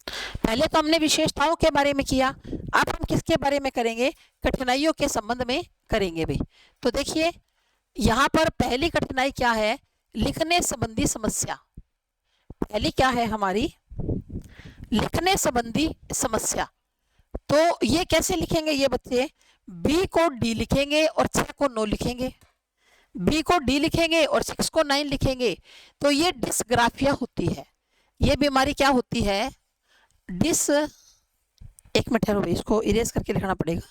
पहले तो हमने विशेषताओं के बारे में किया, अब हम किसके बारे में करेंगे, कठिनाइयों के संबंध में करेंगे भाई। तो देखिए यहाँ पर पहली कठिनाई क्या है, लिखने संबंधी समस्या। पहली क्या है हमारी, लिखने संबंधी समस्या। तो ये कैसे लिखेंगे ये बच्चे, बी को डी लिखेंगे और 6 को 9 लिखेंगे, बी को डी लिखेंगे और 6 को 9 लिखेंगे, तो ये डिस्ग्राफिया होती है। ये बीमारी क्या होती है, एक मिनट ठहरो भाई, इसको इरेज करके लिखना पड़ेगा।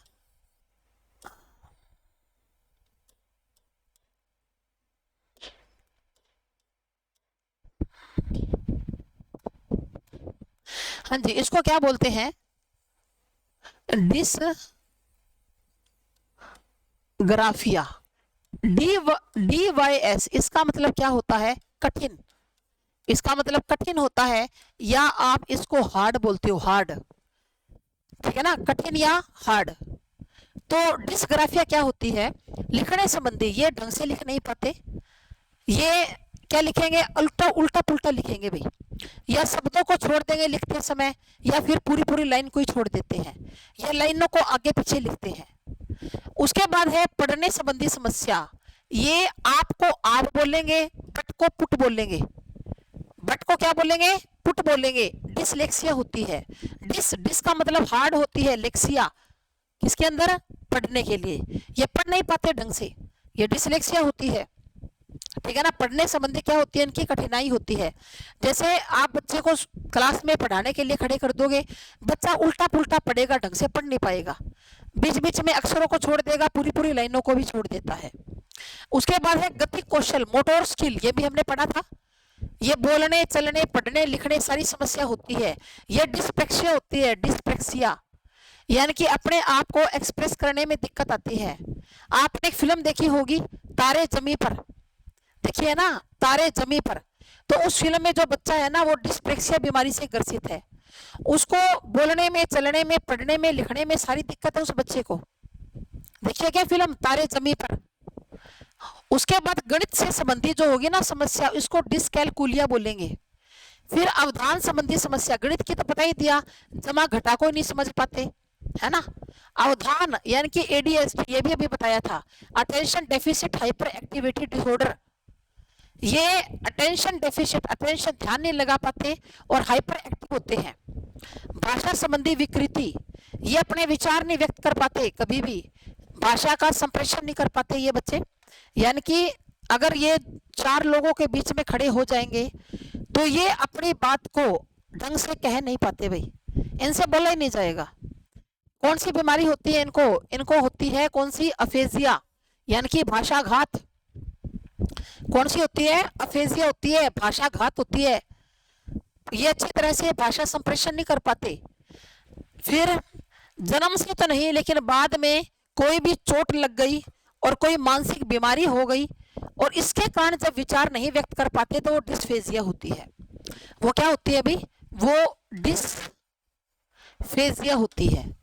हाँ जी, इसको क्या बोलते हैं, डिसग्राफिया, DYS, इसका मतलब क्या होता है, कठिन, इसका मतलब कठिन होता है, या आप इसको हार्ड बोलते हो, हार्ड, ठीक है ना, कठिन या हार्ड। तो डिस्ग्राफिया क्या होती है, लिखने संबंधी, ये ढंग से लिख नहीं पाते, ये क्या लिखेंगे, उल्टा उल्टा पुल्टा लिखेंगे भाई, या शब्दों को छोड़ देंगे लिखते समय, या फिर पूरी पूरी लाइन को ही छोड़ देते हैं, या लाइनों को आगे पीछे लिखते हैं। उसके बाद है पढ़ने संबंधी समस्या, ये आपको आप बोलेंगे, बट को पुट बोलेंगे, बट को क्या बोलेंगे, पुट बोलेंगे। डिसलेक्सिया होती है, डिस का मतलब हार्ड होती है, लेक्सिया किसके अंदर, पढ़ने के लिए, ये पढ़ नहीं पाते ढंग से, ये डिसलेक्सिया होती है। ठीक है ना, पढ़ने संबंधी क्या होती है, इनकी कठिनाई होती है। जैसे आप बच्चे को क्लास में पढ़ाने के लिए खड़े कर दोगे, बच्चा उल्टा पुल्टा पढ़ेगा, ढंग से पढ़ नहीं पाएगा, बीच बीच में अक्षरों को छोड़ देगा, पूरी पूरी लाइनों को भी छोड़ देता है। उसके बाद है गति कौशल, मोटर स्किल, ये भी हमने पढ़ा था, ये बोलने, चलने, पढ़ने, लिखने सारी समस्या होती है। ये डिस्पेक्सिया होती है, डिस्पेक्सिया, यानी कि अपने आप को एक्सप्रेस करने में दिक्कत आती है। आपने एक फिल्म देखी होगी तारे जमी पर, देखिए ना, तारे जमी पर, तो उस फिल्म में जो बच्चा है ना वो डिस्पेक्सिया बीमारी से ग्रसित है, उसको बोलने में, चलने में, पढ़ने में, लिखने में सारी दिक्कत है उस बच्चे को। देखिए क्या फिल्म तारे जमी पर। उसके बाद गणित से संबंधी जो होगी ना समस्या, इसको डिस्कैलकुलिया बोलेंगे। फिर अवधान संबंधी समस्या, गणित की तो पता ही दिया, जमा घटा को नहीं समझ पाते, है ना। अवधान यानी कि ADHD, ये भी अभी बताया था, attention deficit hyper activity disorder, ये अटेंशन डेफिसिट, अटेंशन ध्यान नहीं लगा पाते और हाइपर एक्टिव होते हैं। भाषा संबंधी विकृति, ये अपने विचार नहीं व्यक्त कर पाते, कभी भी भाषा का संप्रेषण नहीं कर पाते ये बच्चे, यानी कि अगर ये 4 लोगों के बीच में खड़े हो जाएंगे तो ये अपनी बात को ढंग से कह नहीं पाते भाई, इनसे बोला ही नहीं जाएगा। कौन सी बीमारी होती है इनको, इनको होती है कौन सी, अफेजिया, यानी कि भाषाघात। कौन सी होती है, अफेजिया होती है, भाषाघात होती है, ये अच्छी तरह से भाषा संप्रेषण नहीं कर पाते। फिर जन्म से तो नहीं, लेकिन बाद में कोई भी चोट लग गई और कोई मानसिक बीमारी हो गई और इसके कारण जब विचार नहीं व्यक्त कर पाते तो वो डिस्फेजिया होती है। वो क्या होती है भाई? वो डिस्फेजिया होती है।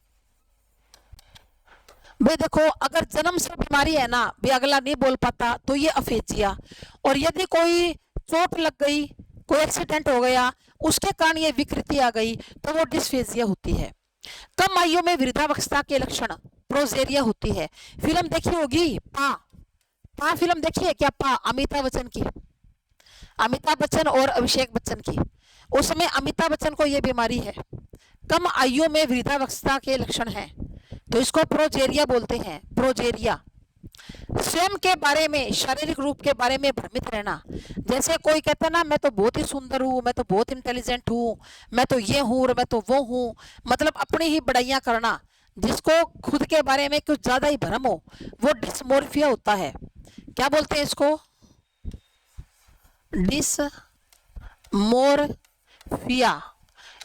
भाई देखो, अगर जन्म से बीमारी है ना, भी अगला नहीं बोल पाता, तो ये अफेजिया। और यदि कोई चोट लग गई, कोई एक्सीडेंट हो गया, उसके कारण ये विकृति आ गई, तो वो डिस्फेजिया होती है। कम आयु में वृद्धावस्था के लक्षण प्रोजेरिया होती है। फिल्म देखी होगी पा फिल्म देखी है क्या? पा, अमिताभ बच्चन की, अमिताभ बच्चन और अभिषेक बच्चन की। उसमें अमिताभ बच्चन को यह बीमारी है। कम आयु में वृद्धावस्था के लक्षण हैं, तो इसको प्रोजेरिया बोलते हैं, प्रोजेरिया। स्वयं के बारे में, शारीरिक रूप के बारे में भ्रमित रहना। जैसे कोई कहता है ना, मैं तो बहुत ही सुंदर हूँ, मैं तो बहुत इंटेलिजेंट हूँ, मैं तो ये हूँ और मैं तो वो हूँ, मतलब अपनी ही बड़ाइयां करना। जिसको खुद के बारे में कुछ ज्यादा ही भ्रम हो, वो डिस्मोर्फिया होता है। क्या बोलते हैं इसको? डिस्मोर्फिया,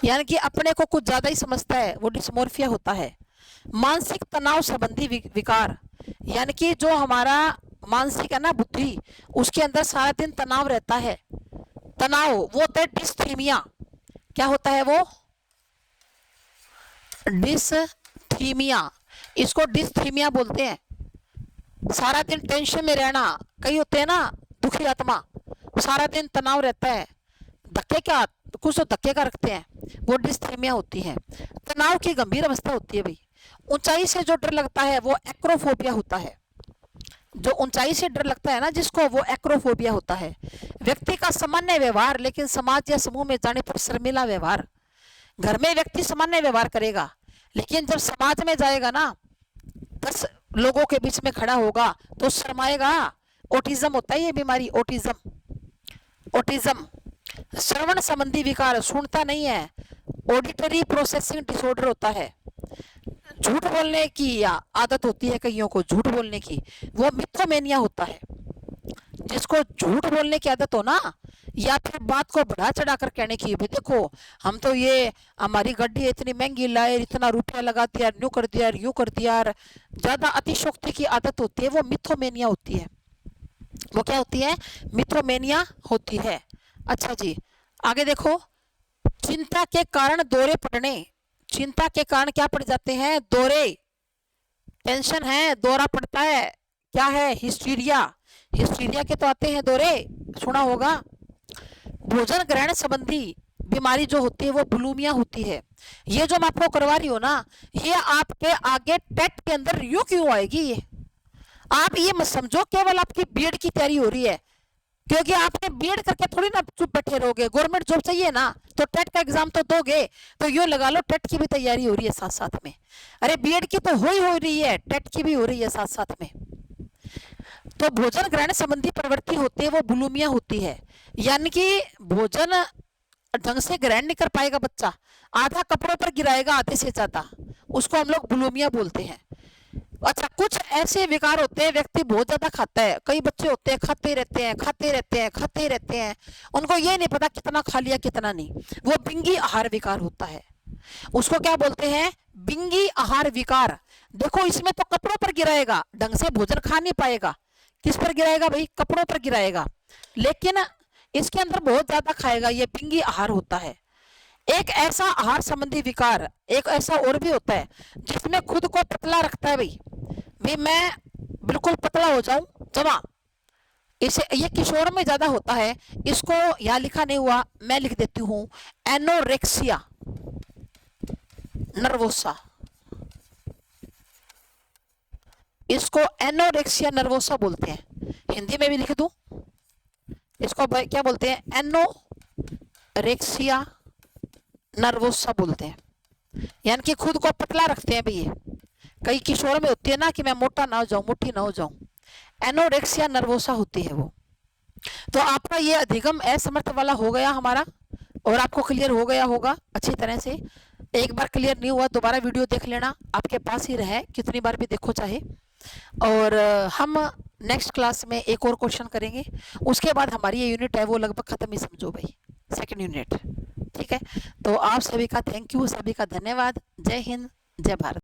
यानी कि अपने को कुछ ज्यादा ही समझता है, वो डिस्मोर्फिया होता है। मानसिक तनाव संबंधी विकार, यानी कि जो हमारा मानसिक है ना, बुद्धि, उसके अंदर सारा दिन तनाव रहता है, तनाव, वो होता है डिस्थीमिया। क्या होता है वो? डिस्थीमिया, इसको डिस्थीमिया बोलते हैं। सारा दिन टेंशन में रहना, कई होते हैं ना दुखी आत्मा, सारा दिन तनाव रहता है, धक्के का, कुछ तो धक्के का रखते हैं, वो डिस्थीमिया होती है। तनाव की गंभीर अवस्था होती है भाई। ऊंचाई से जो डर लगता है वो एक्रोफोबिया होता है। जो ऊंचाई से डर लगता है ना जिसको, वो एक्रोफोबिया होता है। व्यक्ति का सामान्य व्यवहार, लेकिन समाज या समूह में जाने पर शर्मिला व्यवहार। घर में व्यक्ति सामान्य व्यवहार करेगा, लेकिन जब समाज में जाएगा ना, 10 लोगों के बीच में खड़ा होगा तो शर्माएगा। ऑटिज्म होता है ये बीमारी, ऑटिज्म। ऑटिज्म श्रवण संबंधी विकार, सुनता नहीं है। ऑडिटरी प्रोसेसिंग डिसऑर्डर होता है। झूठ बोलने की आदत होती है कईयों को, झूठ बोलने की, वो मिथोमेनिया होता है। जिसको झूठ बोलने की आदत हो ना, या फिर बात को बढ़ा चढ़ा कर कहने की, भाई देखो हम तो ये, हमारी गाड़ी इतनी महंगी लाए, इतना रुपया लगा दिया, यूं कर दिया, यूं कर दिया, ज्यादा अतिशोक्ति की आदत होती है, वो मिथोमेनिया होती है। वो क्या होती है? मिथोमेनिया होती है। अच्छा जी, आगे देखो। चिंता के कारण दौरे पड़ने, चिंता के कारण क्या पड़ जाते हैं? दौरे। टेंशन है, दौरा पड़ता है। क्या है? हिस्टीरिया। हिस्टीरिया के तो आते हैं दौरे, सुना होगा। भोजन ग्रहण संबंधी बीमारी जो होती है वो बुलिमिया होती है। ये जो मैं आपको करवा रही हूँ ना, ये आपके आगे टेट के अंदर यूं क्यों आएगी, ये आप ये मत समझो केवल आपकी बीएड की तैयारी हो रही है, क्योंकि आपने बीएड करके थोड़ी ना चुप बैठे रहोगे। गवर्नमेंट जॉब चाहिए ना, तो टेट का एग्जाम तो दोगे, तो यूं लगा लो टेट की भी तैयारी हो रही है साथ साथ में। अरे बीएड की तो हो रही है, टेट की भी हो रही है साथ साथ में। तो भोजन ग्रहण संबंधी प्रवृत्ति होती है, वो बुलिमिया होती है। यानी कि भोजन ढंग से ग्रहण नहीं कर पाएगा बच्चा, आधा कपड़ों पर गिराएगा, आधे से ज्यादा, उसको हम लोग बुलिमिया बोलते हैं। अच्छा, कुछ ऐसे विकार होते हैं, व्यक्ति बहुत ज्यादा खाता है। कई बच्चे होते हैं खाते रहते हैं, खाते रहते हैं, खाते रहते हैं, उनको ये नहीं पता कितना खा लिया कितना नहीं, वो बिंगी आहार विकार होता है। उसको क्या बोलते हैं? बिंगी आहार विकार। देखो इसमें तो कपड़ों पर गिराएगा, ढंग से भोजन खा नहीं पाएगा। किस पर गिराएगा भाई? कपड़ों पर गिराएगा, लेकिन इसके अंदर बहुत ज्यादा खाएगा, ये बिंगी आहार होता है। एक ऐसा आहार संबंधी विकार, एक ऐसा और भी होता है जिसमें खुद को पतला रखता है। भाई मैं बिल्कुल पतला हो जाऊं जमा, इसे, ये किशोर में ज्यादा होता है। इसको यहां लिखा नहीं हुआ, मैं लिख देती हूं, एनोरेक्सिया नर्वोसा। इसको एनोरेक्सिया नर्वोसा बोलते हैं। हिंदी में भी लिख दूं, इसको क्या बोलते हैं? एनोरेक्सिया नर्वोसा बोलते हैं, यानी कि खुद को पतला रखते हैं भैया। कई किशोर में होती है ना कि मैं मोटा ना हो जाऊं, मोटी ना हो जाऊं, एनोरेक्सिया नर्वोसा होती है वो। तो आपका ये अधिगम असमर्थ वाला हो गया हमारा, और आपको क्लियर हो गया होगा अच्छी तरह से। एक बार क्लियर नहीं हुआ दोबारा वीडियो देख लेना, आपके पास ही रहे, कितनी बार भी देखो चाहे। और हम नेक्स्ट क्लास में एक और क्वेश्चन करेंगे, उसके बाद हमारी ये यूनिट है वो लगभग खत्म ही समझो भाई, सेकंड यूनिट। ठीक है, तो आप सभी का थैंक यू, सभी का धन्यवाद। जय हिंद, जय भारत।